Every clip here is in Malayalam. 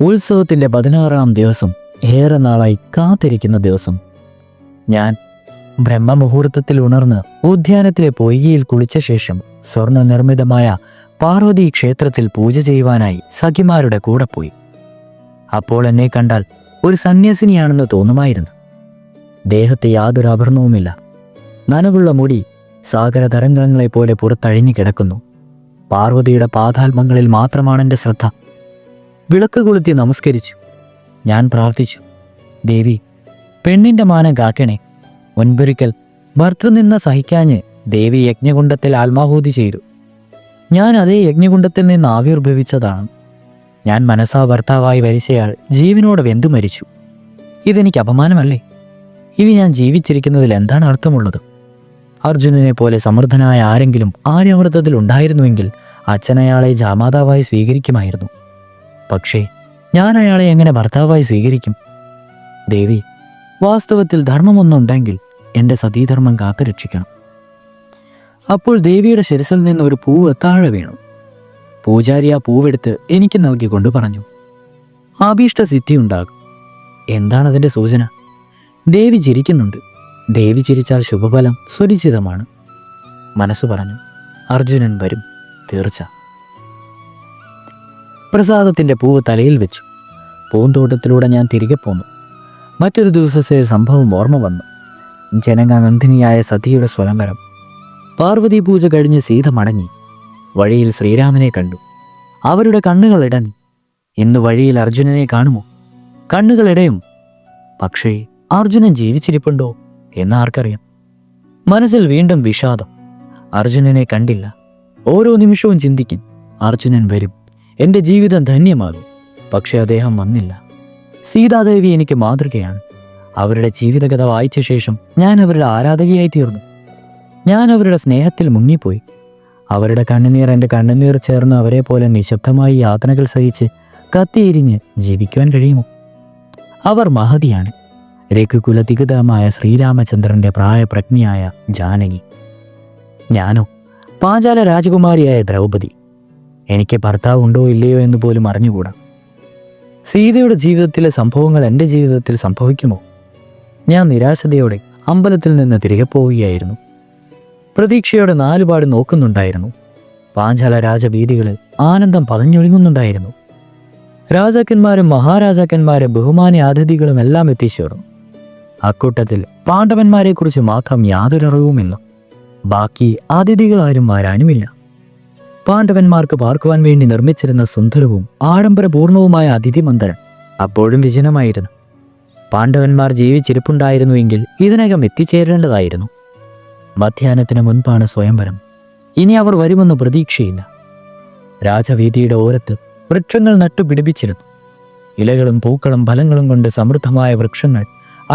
ഉത്സവത്തിൻ്റെ 16-ാം ദിവസം, ഏറെ നാളായി കാത്തിരിക്കുന്ന ദിവസം. ഞാൻ ബ്രഹ്മമുഹൂർത്തത്തിൽ ഉണർന്ന് ഉദ്യാനത്തിലെ പൊയ്കയിൽ കുളിച്ച ശേഷം സ്വർണ്ണ നിർമ്മിതമായ പാർവതി ക്ഷേത്രത്തിൽ പൂജ ചെയ്യുവാനായി സഖിമാരുടെ കൂടെ പോയി. അപ്പോൾ എന്നെ കണ്ടാൽ ഒരു സന്യാസിനിയാണെന്ന് തോന്നുമായിരുന്നു. ദേഹത്ത് യാതൊരു ആഭരണവുമില്ല. നനവുള്ള മുടി സാഗര തരംഗങ്ങളെപ്പോലെ പുറത്തഴിഞ്ഞു കിടക്കുന്നു. പാർവതിയുടെ പാതാത്മങ്ങളിൽ മാത്രമാണ് എൻ്റെ ശ്രദ്ധ. വിളക്ക് കൊളുത്തി നമസ്കരിച്ചു. ഞാൻ പ്രാർത്ഥിച്ചു, ദേവി, പെണ്ണിൻ്റെ മാനം കാക്കണേ. മുൻപൊരിക്കൽ ഭർത്തൃനിന്ന സഹിക്കാഞ്ഞ് ദേവി യജ്ഞകുണ്ഡത്തിൽ ആത്മാഹൂതി ചെയ്തു. ഞാൻ അതേ യജ്ഞകുണ്ഡത്തിൽ നിന്ന് ആവിർഭവിച്ചതാണ്. ഞാൻ മനസ്സാ ഭർത്താവായി വരിച്ചയാൾ ജീവനോടെ വെന്തു മരിച്ചു. ഇതെനിക്ക് അപമാനമല്ലേ? ഇനി ഞാൻ ജീവിച്ചിരിക്കുന്നതിൽ എന്താണ് അർത്ഥമുള്ളത്? അർജുനനെ പോലെ സമൃദ്ധനായ ആരെങ്കിലും ആര്യാമൃതത്തിൽ ഉണ്ടായിരുന്നുവെങ്കിൽ അച്ഛനയാളെ ജാമാതാവായി സ്വീകരിക്കുമായിരുന്നു. പക്ഷേ ഞാൻ അയാളെ എങ്ങനെ ഭർത്താവായി സ്വീകരിക്കും? ദേവി, വാസ്തവത്തിൽ ധർമ്മമൊന്നുണ്ടെങ്കിൽ എൻ്റെ സതീധർമ്മം കാത്തുരക്ഷിക്കണം. അപ്പോൾ ദേവിയുടെ ശിരസിൽ നിന്ന് ഒരു പൂവ് താഴെ വീണു. പൂജാരി ആ പൂവെടുത്ത് എനിക്ക് നൽകിക്കൊണ്ട് പറഞ്ഞു, ആഭീഷ്ട സിദ്ധി ഉണ്ടാകും. എന്താണതിൻ്റെ സൂചന? ദേവി ചിരിക്കുന്നുണ്ട്. ദേവി ചിരിച്ചാൽ ശുഭഫലം സുനിശ്ചിതമാണ്. മനസ്സ് പറഞ്ഞു, അർജുനൻ വരും, തീർച്ച. പ്രസാദത്തിൻ്റെ പൂവ് തലയിൽ വെച്ചു. പൂന്തോട്ടത്തിലൂടെ ഞാൻ തിരികെ പോന്നു. മറ്റൊരു ദിവസത്തെ സംഭവം ഓർമ്മ വന്നു. ജനകനന്ദിനിയായ സതിയുടെ സ്വയംവരം. പാർവതി പൂജ കഴിഞ്ഞ് സീത മടങ്ങി. വഴിയിൽ ശ്രീരാമനെ കണ്ടു. അവരുടെ കണ്ണുകൾ ഇടഞ്ഞു. ഇന്ന് വഴിയിൽ അർജുനനെ കാണുമോ? കണ്ണുകളിടയും. പക്ഷേ അർജുനൻ ജീവിച്ചിരിപ്പുണ്ടോ എന്ന് ആർക്കറിയാം? മനസ്സിൽ വീണ്ടും വിഷാദം. അർജുനനെ കണ്ടില്ല. ഓരോ നിമിഷവും ചിന്തിക്കും, അർജുനൻ വരും, എൻ്റെ ജീവിതം ധന്യമാകും. പക്ഷെ അദ്ദേഹം വന്നില്ല. സീതാദേവി എനിക്ക് മാതൃകയാണ്. അവരുടെ ജീവിതകഥ വായിച്ച ശേഷം ഞാൻ അവരുടെ ആരാധകയായി തീർന്നു. ഞാൻ അവരുടെ സ്നേഹത്തിൽ മുങ്ങിപ്പോയി. അവരുടെ കണ്ണുനീർ എൻ്റെ കണ്ണുനീർ ചേർന്ന് അവരെ പോലെ നിശബ്ദമായി യാതനകൾ സഹിച്ച് കത്തിയിരിഞ്ഞ് ജീവിക്കുവാൻ കഴിയുമോ? അവർ മഹതിയാണ്. രഘുകുലതിഗതമായ ശ്രീരാമചന്ദ്രൻ്റെ പ്രായപ്രജ്ഞയായ ജാനകി. ഞാനോ പാഞ്ചാല രാജകുമാരിയായ ദ്രൗപദി. എനിക്ക് ഭർത്താവ് ഉണ്ടോ ഇല്ലയോ എന്ന് പോലും അറിഞ്ഞുകൂടാ. സീതയുടെ ജീവിതത്തിലെ സംഭവങ്ങൾ എൻ്റെ ജീവിതത്തിൽ സംഭവിക്കുമോ? ഞാൻ നിരാശതയോടെ അമ്പലത്തിൽ നിന്ന് തിരികെ പോവുകയായിരുന്നു. പ്രതീക്ഷയോടെ നാലുപാട് നോക്കുന്നുണ്ടായിരുന്നു. പാഞ്ചാല രാജവീഥികളിൽ ആനന്ദം പതഞ്ഞൊഴുങ്ങുന്നുണ്ടായിരുന്നു. രാജാക്കന്മാരും മഹാരാജാക്കന്മാരും ബഹുമാന്യ അതിഥികളും എല്ലാം എത്തിച്ചേർന്നു. അക്കൂട്ടത്തിൽ പാണ്ഡവന്മാരെക്കുറിച്ച് മാത്രം യാതൊരു അറിവുമില്ല. ബാക്കി അതിഥികളാരും വരാനുമില്ല. പാണ്ഡവന്മാർക്ക് പാർക്കുവാൻ വേണ്ടി നിർമ്മിച്ചിരുന്ന സുന്ദരവും ആഡംബരപൂർണവുമായ അതിഥി മന്ദിരം അപ്പോഴും വിജനമായിരുന്നു. പാണ്ഡവന്മാർ ജീവിച്ചിരിപ്പുണ്ടായിരുന്നുവെങ്കിൽ ഇതിനകം എത്തിച്ചേരേണ്ടതായിരുന്നു. മധ്യാഹ്നത്തിന് മുൻപാണ് സ്വയംവരം. ഇനി അവർ വരുമെന്ന് പ്രതീക്ഷയില്ല. രാജവീഥിയുടെ ഓരത്ത് വൃക്ഷങ്ങൾ നട്ടുപിടിപ്പിച്ചിരുന്നു. ഇലകളും പൂക്കളും ഫലങ്ങളും കൊണ്ട് സമൃദ്ധമായ വൃക്ഷങ്ങൾ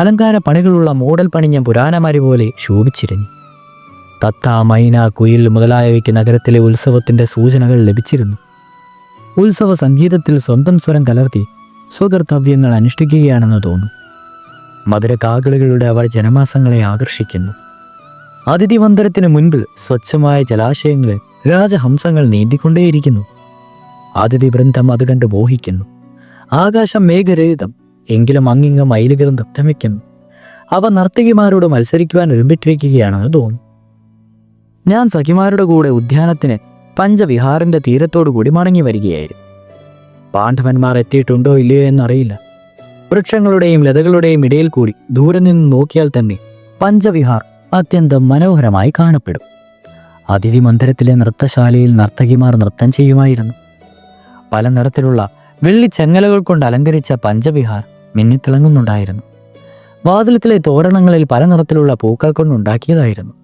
അലങ്കാര പണികളുള്ള മോഡൽ പണിഞ്ഞ പുരാണമാരി പോലെ ശോഭിച്ചിരുന്നു. തത്ത, മൈന, കുയിൽ മുതലായവയ്ക്ക് നഗരത്തിലെ ഉത്സവത്തിൻ്റെ സൂചനകൾ ലഭിച്ചിരുന്നു. ഉത്സവ സംഗീതത്തിൽ സ്വന്തം സ്വരം കലർത്തി സ്വകർത്തവ്യങ്ങൾ അനുഷ്ഠിക്കുകയാണെന്ന് തോന്നുന്നു. മധുരകാകളികളുടെ അവർ ജനമാസങ്ങളെ ആകർഷിക്കുന്നു. അതിഥി മന്ദിരത്തിന് മുൻപിൽ സ്വച്ഛമായ ജലാശയങ്ങളിൽ രാജഹംസങ്ങൾ നീന്തിക്കൊണ്ടേയിരിക്കുന്നു. അതിഥി വൃന്ദം അത് കണ്ട് മോഹിക്കുന്നു. ആകാശം മേഘരഹിതം, എങ്കിലും അങ്ങിങ്ങ് മയിലുകൾ നൃത്തം വയ്ക്കുന്നു. അവ നർത്തകിമാരോട് മത്സരിക്കുവാൻ ഒരുമ്പിട്ടിരിക്കുകയാണെന്ന് തോന്നുന്നു. ഞാൻ സഖിമാരുടെ കൂടെ ഉദ്യാനത്തിന് പഞ്ചവിഹാറിൻ്റെ തീരത്തോടു കൂടി മടങ്ങി വരികയായിരുന്നു. പാണ്ഡവന്മാർ എത്തിയിട്ടുണ്ടോ ഇല്ലയോ എന്നറിയില്ല. വൃക്ഷങ്ങളുടെയും ലതകളുടെയും ഇടയിൽ കൂടി ദൂരെ നിന്ന് നോക്കിയാൽ തന്നെ പഞ്ചവിഹാർ അത്യന്തം മനോഹരമായി കാണപ്പെടും. അതിഥി മന്ദിരത്തിലെ നൃത്തശാലയിൽ നർത്തകിമാർ നൃത്തം ചെയ്യുമായിരുന്നു. പല നിറത്തിലുള്ള വെള്ളിച്ചെങ്ങലകൾ കൊണ്ട് അലങ്കരിച്ച പഞ്ചവിഹാർ മിന്നിത്തിളങ്ങുന്നുണ്ടായിരുന്നു. വാതിലത്തിലെ തോരണങ്ങളിൽ പല നിറത്തിലുള്ള പൂക്കൾ കൊണ്ടുണ്ടാക്കിയതായിരുന്നു.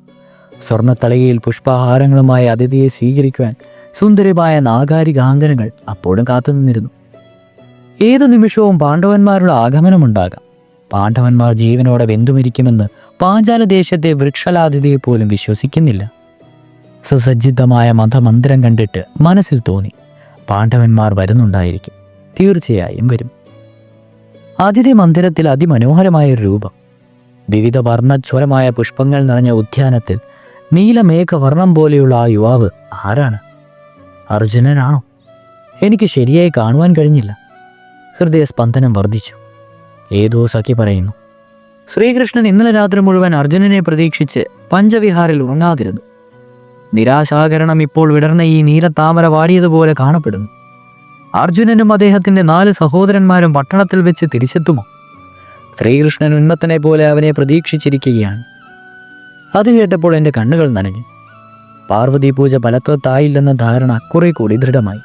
സ്വർണ്ണത്തളികയിൽ പുഷ്പഹാരങ്ങളുമായി അതിഥിയെ സ്വീകരിക്കുവാൻ സുന്ദരമായ നാഗാരികാംഗനകൾ അപ്പോഴും കാത്തുനിന്നിരുന്നു. ഏതു നിമിഷവും പാണ്ഡവന്മാരുടെ ആഗമനമുണ്ടാകാം. പാണ്ഡവന്മാർ ജീവനോടെ വെന്തുമരിക്കുമെന്ന് പാഞ്ചാല ദേശത്തെ വൃക്ഷലാതിഥിയെ പോലും വിശ്വസിക്കുന്നില്ല. സുസജ്ജിതമായ മതമന്ദിരം കണ്ടിട്ട് മനസ്സിൽ തോന്നി, പാണ്ഡവന്മാർ വരുന്നുണ്ടായിരിക്കും, തീർച്ചയായും വരും. അതിഥി മന്ദിരത്തിൽ അതിമനോഹരമായൊരു രൂപം. വിവിധ വർണ്ണജ്വരമായ പുഷ്പങ്ങൾ നിറഞ്ഞ ഉദ്യാനത്തിൽ നീലമേഘവർണ്ണം പോലെയുള്ള ആ യുവാവ് ആരാണ്? അർജുനനാണോ? എനിക്ക് ശരിയായി കാണുവാൻ കഴിഞ്ഞില്ല. ഹൃദയസ്പന്ദനം വർദ്ധിച്ചു. ഏതോ സഖി പറയുന്നു, ശ്രീകൃഷ്ണൻ ഇന്നലെ രാത്രി മുഴുവൻ അർജുനനെ പ്രതീക്ഷിച്ച് പഞ്ചവിഹാറിൽ ഉറങ്ങാതിരുന്നു. നിരാശാകരണം ഇപ്പോൾ വിടർന്ന ഈ നീലത്താമര വാടിയതുപോലെ കാണപ്പെടുന്നു. അർജുനനും അദ്ദേഹത്തിൻ്റെ 4 സഹോദരന്മാരും പട്ടണത്തിൽ വെച്ച് തിരിച്ചെത്തുമോ? ശ്രീകൃഷ്ണൻ ഉന്മത്തനെ പോലെ അവനെ പ്രതീക്ഷിച്ചിരിക്കുകയാണ്. അത് കേട്ടപ്പോൾ എൻ്റെ കണ്ണുകൾ നനഞ്ഞു. പാർവതി പൂജ ഫലവത്തായില്ലെന്ന ധാരണ കുറെ കൂടി ദൃഢമായി.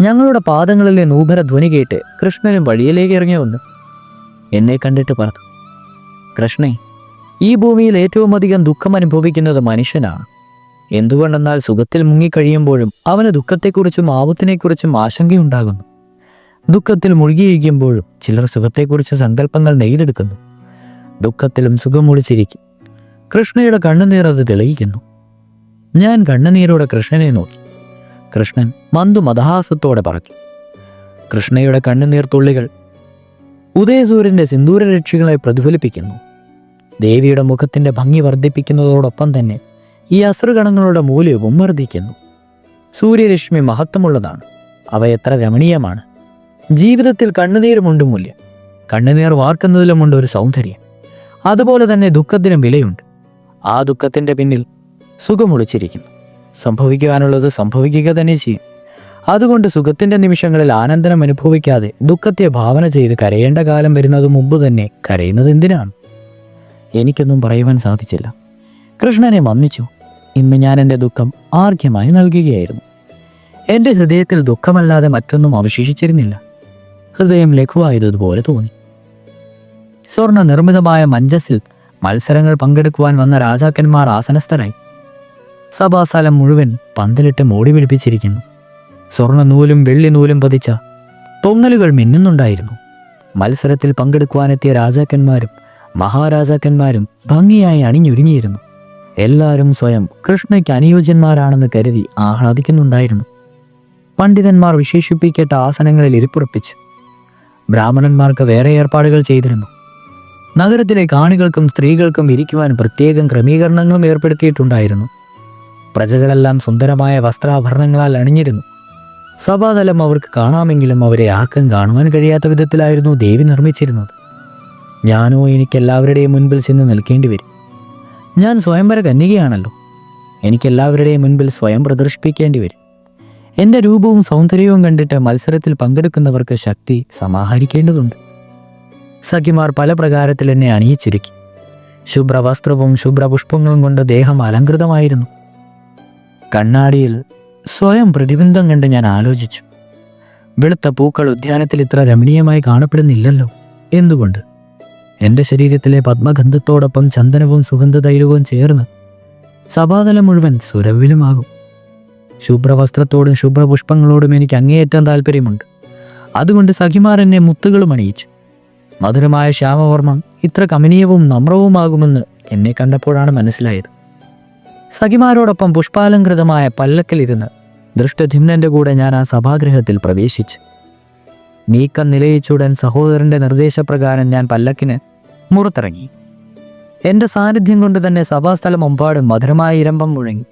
ഞങ്ങളുടെ പാദങ്ങളിലെ നൂപര ധ്വനി കേട്ട് കൃഷ്ണനും വഴിയിലേക്ക് ഇറങ്ങി വന്നു. എന്നെ കണ്ടിട്ട് പറഞ്ഞു, കൃഷ്ണേ, ഈ ഭൂമിയിൽ ഏറ്റവും അധികം ദുഃഖം അനുഭവിക്കുന്നത് മനുഷ്യനാണ്. എന്തുകൊണ്ടെന്നാൽ സുഖത്തിൽ മുങ്ങിക്കഴിയുമ്പോഴും അവന് ദുഃഖത്തെക്കുറിച്ചും ആപത്തിനെക്കുറിച്ചും ആശങ്കയുണ്ടാകുന്നു. ദുഃഖത്തിൽ മുഴുകിയിരിക്കുമ്പോഴും ചിലർ സുഖത്തെക്കുറിച്ച് സങ്കല്പങ്ങൾ നെയ്തെടുക്കുന്നു. ദുഃഖത്തിലും സുഖമൊളിച്ചിരിക്കും. കൃഷ്ണയുടെ കണ്ണുനീർ അത് തെളിയിക്കുന്നു. ഞാൻ കണ്ണുനീരോടെ കൃഷ്ണനെ നോക്കി. കൃഷ്ണൻ മന്ദുമദഹാസത്തോടെ പറഞ്ഞു. കൃഷ്ണയുടെ കണ്ണുനീർ തുള്ളികൾ ഉദയസൂര്യൻ്റെ സിന്ദൂരരക്ഷികളെ പ്രതിഫലിപ്പിക്കുന്നു. ദേവിയുടെ മുഖത്തിൻ്റെ ഭംഗി വർദ്ധിപ്പിക്കുന്നതോടൊപ്പം തന്നെ ഈ അശ്രുഗണങ്ങളുടെ മൂല്യവും വർദ്ധിക്കുന്നു. സൂര്യരശ്മി മഹത്വമുള്ളതാണ്. അവ എത്ര രമണീയമാണ്. ജീവിതത്തിൽ കണ്ണുനീരുമുണ്ട് മൂല്യം. കണ്ണുനീർ വാർക്കുന്നതിലുമുണ്ട് ഒരു സൗന്ദര്യം. അതുപോലെ തന്നെ ദുഃഖത്തിനും വിലയുണ്ട്. ആ ദുഃഖത്തിൻ്റെ പിന്നിൽ സുഖമൊളിച്ചിരിക്കുന്നു. സംഭവിക്കുവാനുള്ളത് സംഭവിക്കുക തന്നെ ചെയ്യും. അതുകൊണ്ട് സുഖത്തിൻ്റെ നിമിഷങ്ങളിൽ ആനന്ദനം അനുഭവിക്കാതെ ദുഃഖത്തെ ഭാവന ചെയ്ത് കരയേണ്ട കാലം വരുന്നത് മുമ്പ് തന്നെ കരയുന്നത് എന്തിനാണ്? എനിക്കൊന്നും പറയുവാൻ സാധിച്ചില്ല. കൃഷ്ണനെ വന്ദിച്ചു. ഇന്ന് ഞാൻ എൻ്റെ ദുഃഖം ആർഗ്യമായി നൽകുകയായിരുന്നു. എൻ്റെ ഹൃദയത്തിൽ ദുഃഖമല്ലാതെ മറ്റൊന്നും അവശേഷിച്ചിരുന്നില്ല. ഹൃദയം ലഘുവായതുപോലെ തോന്നി. സ്വർണ്ണ നിർമ്മിതമായ മഞ്ചസിൽ മത്സരങ്ങൾ പങ്കെടുക്കുവാൻ വന്ന രാജാക്കന്മാർ ആസനസ്ഥരായി. സഭാസ്ഥലം മുഴുവൻ പന്തലിട്ട് മോടി പിടിപ്പിച്ചിരിക്കുന്നു. സ്വർണ്ണ നൂലും വെള്ളി നൂലും പതിച്ച പൊങ്ങലുകൾ മിന്നുന്നുണ്ടായിരുന്നു. മത്സരത്തിൽ പങ്കെടുക്കുവാനെത്തിയ രാജാക്കന്മാരും മഹാരാജാക്കന്മാരും ഭംഗിയായി അണിഞ്ഞൊരുങ്ങിയിരുന്നു. എല്ലാവരും സ്വയം കൃഷ്ണയ്ക്ക് അനുയോജ്യന്മാരാണെന്ന് കരുതി ആഹ്ലാദിക്കുന്നുണ്ടായിരുന്നു. പണ്ഡിതന്മാർ വിശേഷിപ്പിക്കേണ്ട ആസനങ്ങളിൽ ഇരിപ്പുറപ്പിച്ചു. ബ്രാഹ്മണന്മാർക്ക് വേറെ ഏർപ്പാടുകൾ ചെയ്തിരുന്നു. നഗരത്തിലെ കാണികൾക്കും സ്ത്രീകൾക്കും ഇരിക്കുവാൻ പ്രത്യേകം ക്രമീകരണങ്ങളും ഏർപ്പെടുത്തിയിട്ടുണ്ടായിരുന്നു. പ്രജകളെല്ലാം സുന്ദരമായ വസ്ത്രാഭരണങ്ങളാൽ അണിഞ്ഞിരുന്നു. സഭാതലം അവർക്ക് കാണാമെങ്കിലും അവരെ ആർക്കും കാണുവാൻ കഴിയാത്ത വിധത്തിലായിരുന്നു ദേവി നിർമ്മിച്ചിരുന്നത്. ഞാനോ എനിക്കെല്ലാവരുടെയും മുൻപിൽ ചെന്ന് നിൽക്കേണ്ടി വരും. ഞാൻ സ്വയംവര കന്യകയാണല്ലോ. എനിക്കെല്ലാവരുടെയും മുൻപിൽ സ്വയം പ്രദർശിപ്പിക്കേണ്ടി വരും. എൻ്റെ രൂപവും സൗന്ദര്യവും കണ്ടിട്ട് മത്സരത്തിൽ പങ്കെടുക്കുന്നവർക്ക് ശക്തി സമാഹരിക്കേണ്ടതുണ്ട്. സഖിമാർ പല പ്രകാരത്തിൽ എന്നെ അണിയിച്ചൊരുക്കി. ശുഭ്രവസ്ത്രവും ശുഭ്രപുഷ്പങ്ങളും കൊണ്ട് ദേഹം അലങ്കൃതമായിരുന്നു. കണ്ണാടിയിൽ സ്വയം പ്രതിബിംബം കണ്ട് ഞാൻ ആലോചിച്ചു, വെളുത്ത പൂക്കൾ ഉദ്യാനത്തിൽ ഇത്ര രമണീയമായി കാണപ്പെടുന്നില്ലല്ലോ. എന്തുകൊണ്ട്? എൻ്റെ ശരീരത്തിലെ പത്മഗന്ധത്തോടൊപ്പം ചന്ദനവും സുഗന്ധതൈലവും ചേർന്ന് സഭാതലം മുഴുവൻ സുരവിലുമാകും. ശുഭ്രവസ്ത്രത്തോടും ശുഭ്രപുഷ്പങ്ങളോടും എനിക്ക് അങ്ങേയറ്റം താല്പര്യമുണ്ട്. അതുകൊണ്ട് സഖിമാർ എന്നെ മുത്തുകളും അണിയിച്ചു. മധുരമായ ശ്യാമവർമ്മം ഇത്ര കമനീയവും നമ്രവുമാകുമെന്ന് എന്നെ കണ്ടപ്പോഴാണ് മനസ്സിലായത്. സഖിമാരോടൊപ്പം പുഷ്പാലങ്കൃതമായ പല്ലക്കിലിരുന്ന് ദൃഷ്ടധ്യുമ്നന്റെ കൂടെ ഞാൻ ആ സഭാഗൃഹത്തിൽ പ്രവേശിച്ചു. നീക്കം നിലയിച്ചുടൻ സഹോദരന്റെ നിർദ്ദേശപ്രകാരം ഞാൻ പല്ലക്കിന് മുറത്തിറങ്ങി. എൻ്റെ സാന്നിധ്യം കൊണ്ട് തന്നെ സഭാസ്ഥലം ഒമ്പാടും മധുരമായ ഇരമ്പം മുഴങ്ങി.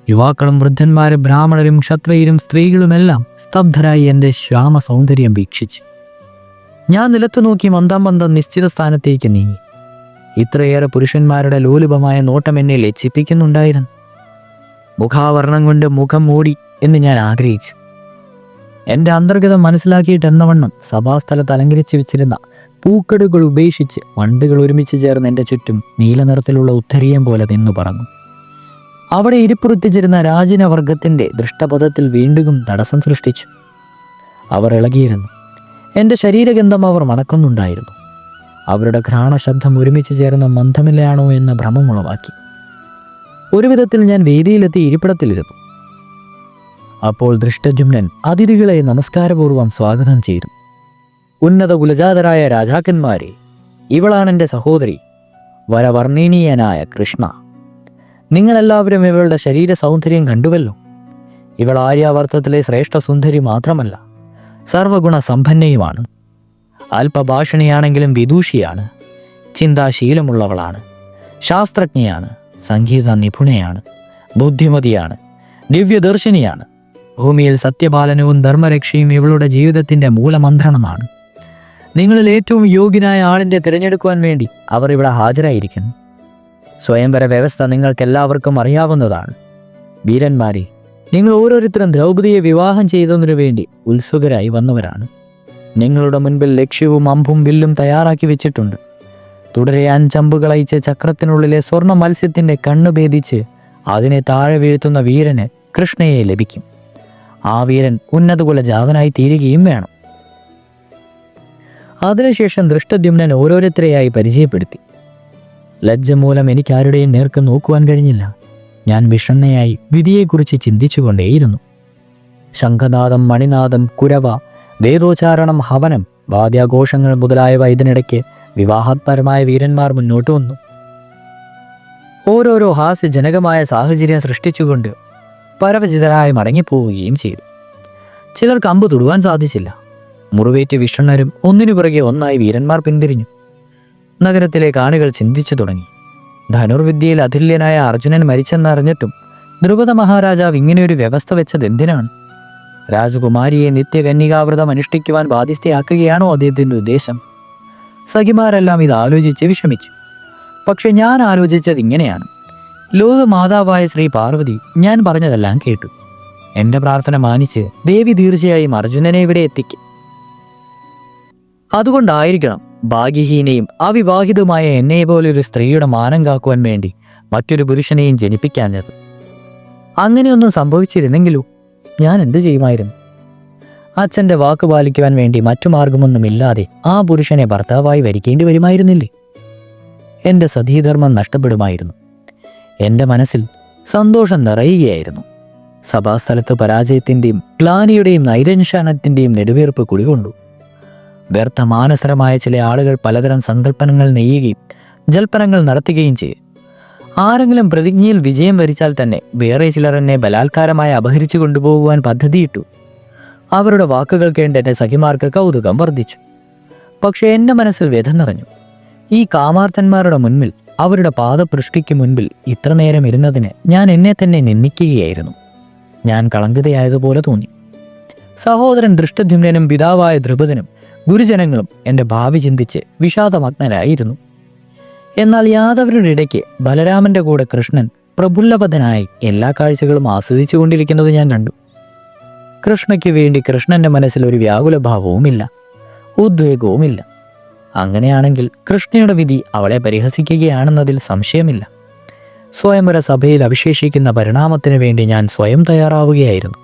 യുവാക്കളും വൃദ്ധന്മാരും ബ്രാഹ്മണരും ക്ഷത്രിയരും സ്ത്രീകളുമെല്ലാം സ്തബ്ധരായി എൻ്റെ ശ്യാമ സൗന്ദര്യം വീക്ഷിച്ചു. ഞാൻ നിലത്തു നോക്കി മന്ദം നിശ്ചിത സ്ഥാനത്തേക്ക് നീങ്ങി. ഇത്രയേറെ പുരുഷന്മാരുടെ ലോലുപമായ നോട്ടം എന്നെ ലജ്ജിപ്പിക്കുന്നുണ്ടായിരുന്നു. മുഖാവരണം കൊണ്ട് മുഖം മൂടി എന്ന് ഞാൻ ആഗ്രഹിച്ചു. എൻ്റെ അന്തർഗതം മനസ്സിലാക്കിയിട്ടെന്നവണ്ണം സഭാസ്ഥലത്ത് അലങ്കരിച്ചു വെച്ചിരുന്ന പൂക്കടുകൾ ഉപേക്ഷിച്ച് വണ്ടുകൾ ഒരുമിച്ച് ചേർന്ന് എൻ്റെ ചുറ്റും നീലനിറത്തിലുള്ള ഉത്തരീയം പോലെ നിന്നു പറന്നു. അവിടെ ഇരിപ്പുറത്തിച്ചിരുന്ന രാജനവർഗത്തിൻ്റെ ദൃഷ്ടപഥത്തിൽ വീണ്ടും തടസ്സം സൃഷ്ടിച്ചു. അവർ ഇളകിയിരുന്നു. എൻ്റെ ശരീരഗന്ധം അവർ മണക്കുന്നുണ്ടായിരുന്നു. അവരുടെ ഘ്രാണശബ്ദം ഒരുമിച്ച് ചേർന്ന മന്ദമില്ലയാണോ എന്ന ഭ്രമമുളവാക്കി. ഒരു വിധത്തിൽ ഞാൻ വേദിയിലെത്തി ഇരിപ്പിടത്തിലിരുന്നു. അപ്പോൾ ദൃഷ്ടദ്യുമ്നൻ അതിഥികളെ നമസ്കാരപൂർവ്വം സ്വാഗതം ചെയ്തു. ഉന്നത കുലജാതരായ രാജാക്കന്മാരെ, ഇവളാണ് എൻ്റെ സഹോദരി, വരവർണ്ണീനീയനായ കൃഷ്ണ. നിങ്ങളെല്ലാവരും ഇവളുടെ ശരീര സൗന്ദര്യം കണ്ടുവല്ലോ. ഇവൾ ആര്യാവർത്തത്തിലെ ശ്രേഷ്ഠ സുന്ദരി മാത്രമല്ല, സർവഗുണ സമ്പന്നയുമാണ്. അല്പഭാഷണിയാണെങ്കിലും വിദൂഷിയാണ്. ചിന്താശീലമുള്ളവളാണ്. ശാസ്ത്രജ്ഞയാണ്. സംഗീത നിപുണയാണ്. ബുദ്ധിമതിയാണ്. ദിവ്യദർശിനിയാണ്. ഭൂമിയിൽ സത്യപാലനവും ധർമ്മരക്ഷയും ഇവളുടെ ജീവിതത്തിൻ്റെ മൂലമന്ത്രണമാണ്. നിങ്ങളിൽ ഏറ്റവും യോഗ്യനായ ആളിനെ തിരഞ്ഞെടുക്കുവാൻ വേണ്ടി അവർ ഇവിടെ ഹാജരായിരിക്കുന്നു. സ്വയംവര വ്യവസ്ഥ നിങ്ങൾക്കെല്ലാവർക്കും അറിയാവുന്നതാണ്. വീരന്മാരെ, നിങ്ങൾ ഓരോരുത്തരും ദ്രൗപദിയെ വിവാഹം ചെയ്തതിനു വേണ്ടി ഉത്സുകരായി വന്നവരാണ്. നിങ്ങളുടെ മുൻപിൽ ലക്ഷ്യവും അമ്പും വില്ലും തയ്യാറാക്കി വെച്ചിട്ടുണ്ട്. തുടരെ 5 അമ്പുകളയച്ച് ചക്രത്തിനുള്ളിലെ സ്വർണ്ണ മത്സ്യത്തിൻ്റെ കണ്ണു ഭേദിച്ച് അതിനെ താഴെ വീഴ്ത്തുന്ന വീരന് കൃഷ്ണയെ ലഭിക്കും. ആ വീരൻ ഉന്നതകുല ജാതനായി തീരുകയും വേണം. അതിനുശേഷം ദൃഷ്ടദ്യുമ്നൻ ഓരോരുത്തരെയായി പരിചയപ്പെടുത്തി. ലജ്ജ മൂലം എനിക്കാരുടെയും നേർക്ക് നോക്കുവാൻ കഴിഞ്ഞില്ല. ഞാൻ വിഷണ്ണയായി വിധിയെക്കുറിച്ച് ചിന്തിച്ചുകൊണ്ടേയിരുന്നു. ശംഖനാദം, മണിനാദം, കുരവ, വേദോച്ചാരണം, ഹവനം, വാദ്യാഘോഷങ്ങൾ മുതലായവ ഇതിനിടയ്ക്ക് വിവാഹപരമായ വീരന്മാർ മുന്നോട്ട് വന്നു. ഓരോരോ ഹാസ്യജനകമായ സാഹചര്യം സൃഷ്ടിച്ചുകൊണ്ട് പരവചിതരായി മടങ്ങിപ്പോവുകയും ചെയ്തു. ചിലർക്ക് അമ്പ് തൊടുവാൻ സാധിച്ചില്ല. മുറിവേറ്റ് വിഷണ്ണരും ഒന്നിനു പുറകെ ഒന്നായി വീരന്മാർ പിന്തിരിഞ്ഞു. നഗരത്തിലെ കാണികൾ ചിന്തിച്ചു തുടങ്ങി. ധനുർവിദ്യയിൽ അതുല്യനായ അർജുനൻ മരിച്ചെന്നറിഞ്ഞിട്ടും ദ്രുപദ മഹാരാജാവ് ഇങ്ങനെയൊരു വ്യവസ്ഥ വെച്ചത് എന്തിനാണ്? രാജകുമാരിയെ നിത്യകന്യകാവ്രതം അനുഷ്ഠിക്കുവാൻ ബാധ്യസ്ഥയാക്കുകയാണോ അദ്ദേഹത്തിൻ്റെ ഉദ്ദേശം? സഖിമാരെല്ലാം ഇത് ആലോചിച്ച് വിഷമിച്ചു. പക്ഷെ ഞാൻ ആലോചിച്ചത് ഇങ്ങനെയാണ്. ലോകമാതാവായ ശ്രീ പാർവതി ഞാൻ പറഞ്ഞതെല്ലാം കേട്ടു. എൻ്റെ പ്രാർത്ഥന മാനിച്ച് ദേവി തീർച്ചയായും അർജുനനെ ഇവിടെ എത്തിക്കും. അതുകൊണ്ടായിരിക്കണം ഭാഗ്യഹീനയും അവിവാഹിതമായ എന്നെ പോലൊരു സ്ത്രീയുടെ മാനം കാക്കുവാൻ വേണ്ടി മറ്റൊരു പുരുഷനെയും ജനിപ്പിക്കാഞ്ഞത്. അങ്ങനെയൊന്നും സംഭവിച്ചിരുന്നെങ്കിലോ ഞാൻ എന്തു ചെയ്യുമായിരുന്നു? അച്ഛൻ്റെ വാക്ക് പാലിക്കുവാൻ വേണ്ടി മറ്റു മാർഗമൊന്നുമില്ലാതെ ആ പുരുഷനെ ഭർത്താവായി വരിക്കേണ്ടി വരുമായിരുന്നില്ലേ? എൻ്റെ സതീധർമ്മം നഷ്ടപ്പെടുമായിരുന്നു. എൻ്റെ മനസ്സിൽ സന്തോഷം നിറയുകയായിരുന്നു. സഭാസ്ഥലത്ത് പരാജയത്തിൻ്റെയും ഗ്ലാനിയുടെയും നൈരഞ്ജാനത്തിൻ്റെയും നെടുവീർപ്പ് കുടികൊണ്ടു. വ്യർത്ഥ മാനസരമായ ചില ആളുകൾ പലതരം സങ്കല്പനങ്ങൾ നെയ്യുകയും ജൽപ്പനങ്ങൾ നടത്തുകയും ചെയ്യും. ആരെങ്കിലും പ്രതിജ്ഞയിൽ വിജയം വരിച്ചാൽ തന്നെ വേറെ ചിലർ എന്നെ ബലാത്കാരമായി അപഹരിച്ചു കൊണ്ടുപോകുവാൻ പദ്ധതിയിട്ടു. അവരുടെ വാക്കുകൾ കേട്ട് എൻ്റെ സഖിമാർക്ക് കൗതുകം വർദ്ധിച്ചു. പക്ഷേ എൻ്റെ മനസ്സിൽ വ്യഥ നിറഞ്ഞു. ഈ കാമാർത്ഥന്മാരുടെ മുൻപിൽ, അവരുടെ പാദപൃഷ്ടിക്ക് മുൻപിൽ ഇത്ര നേരം ഇരുന്നതിന് ഞാൻ എന്നെ തന്നെ നിന്ദിക്കുകയായിരുന്നു. ഞാൻ കളങ്കിതയായതുപോലെ തോന്നി. സഹോദരൻ ദൃഷ്ടദ്യുമ്നനും പിതാവായ ദ്രുപദനും ഗുരുജനങ്ങളും എൻ്റെ ഭാവി ചിന്തിച്ച് വിഷാദമഗ്നരായിരുന്നു. എന്നാൽ യാദവരുടെ ഇടയ്ക്ക് ബലരാമൻ്റെ കൂടെ കൃഷ്ണൻ പ്രഫുല്ലപതനായി എല്ലാ കാഴ്ചകളും ആസ്വദിച്ചു കൊണ്ടിരിക്കുന്നത് ഞാൻ കണ്ടു. കൃഷ്ണയ്ക്ക് വേണ്ടി കൃഷ്ണൻ്റെ മനസ്സിൽ ഒരു വ്യാകുലഭാവവുമില്ല, ഉദ്വേഗവുമില്ല. അങ്ങനെയാണെങ്കിൽ കൃഷ്ണയുടെ വിധി അവളെ പരിഹസിക്കുകയാണെന്നതിൽ സംശയമില്ല. സ്വയംവര സഭയിൽ അവിശേഷിക്കുന്ന പരിണാമത്തിന് വേണ്ടി ഞാൻ സ്വയം തയ്യാറാവുകയായിരുന്നു.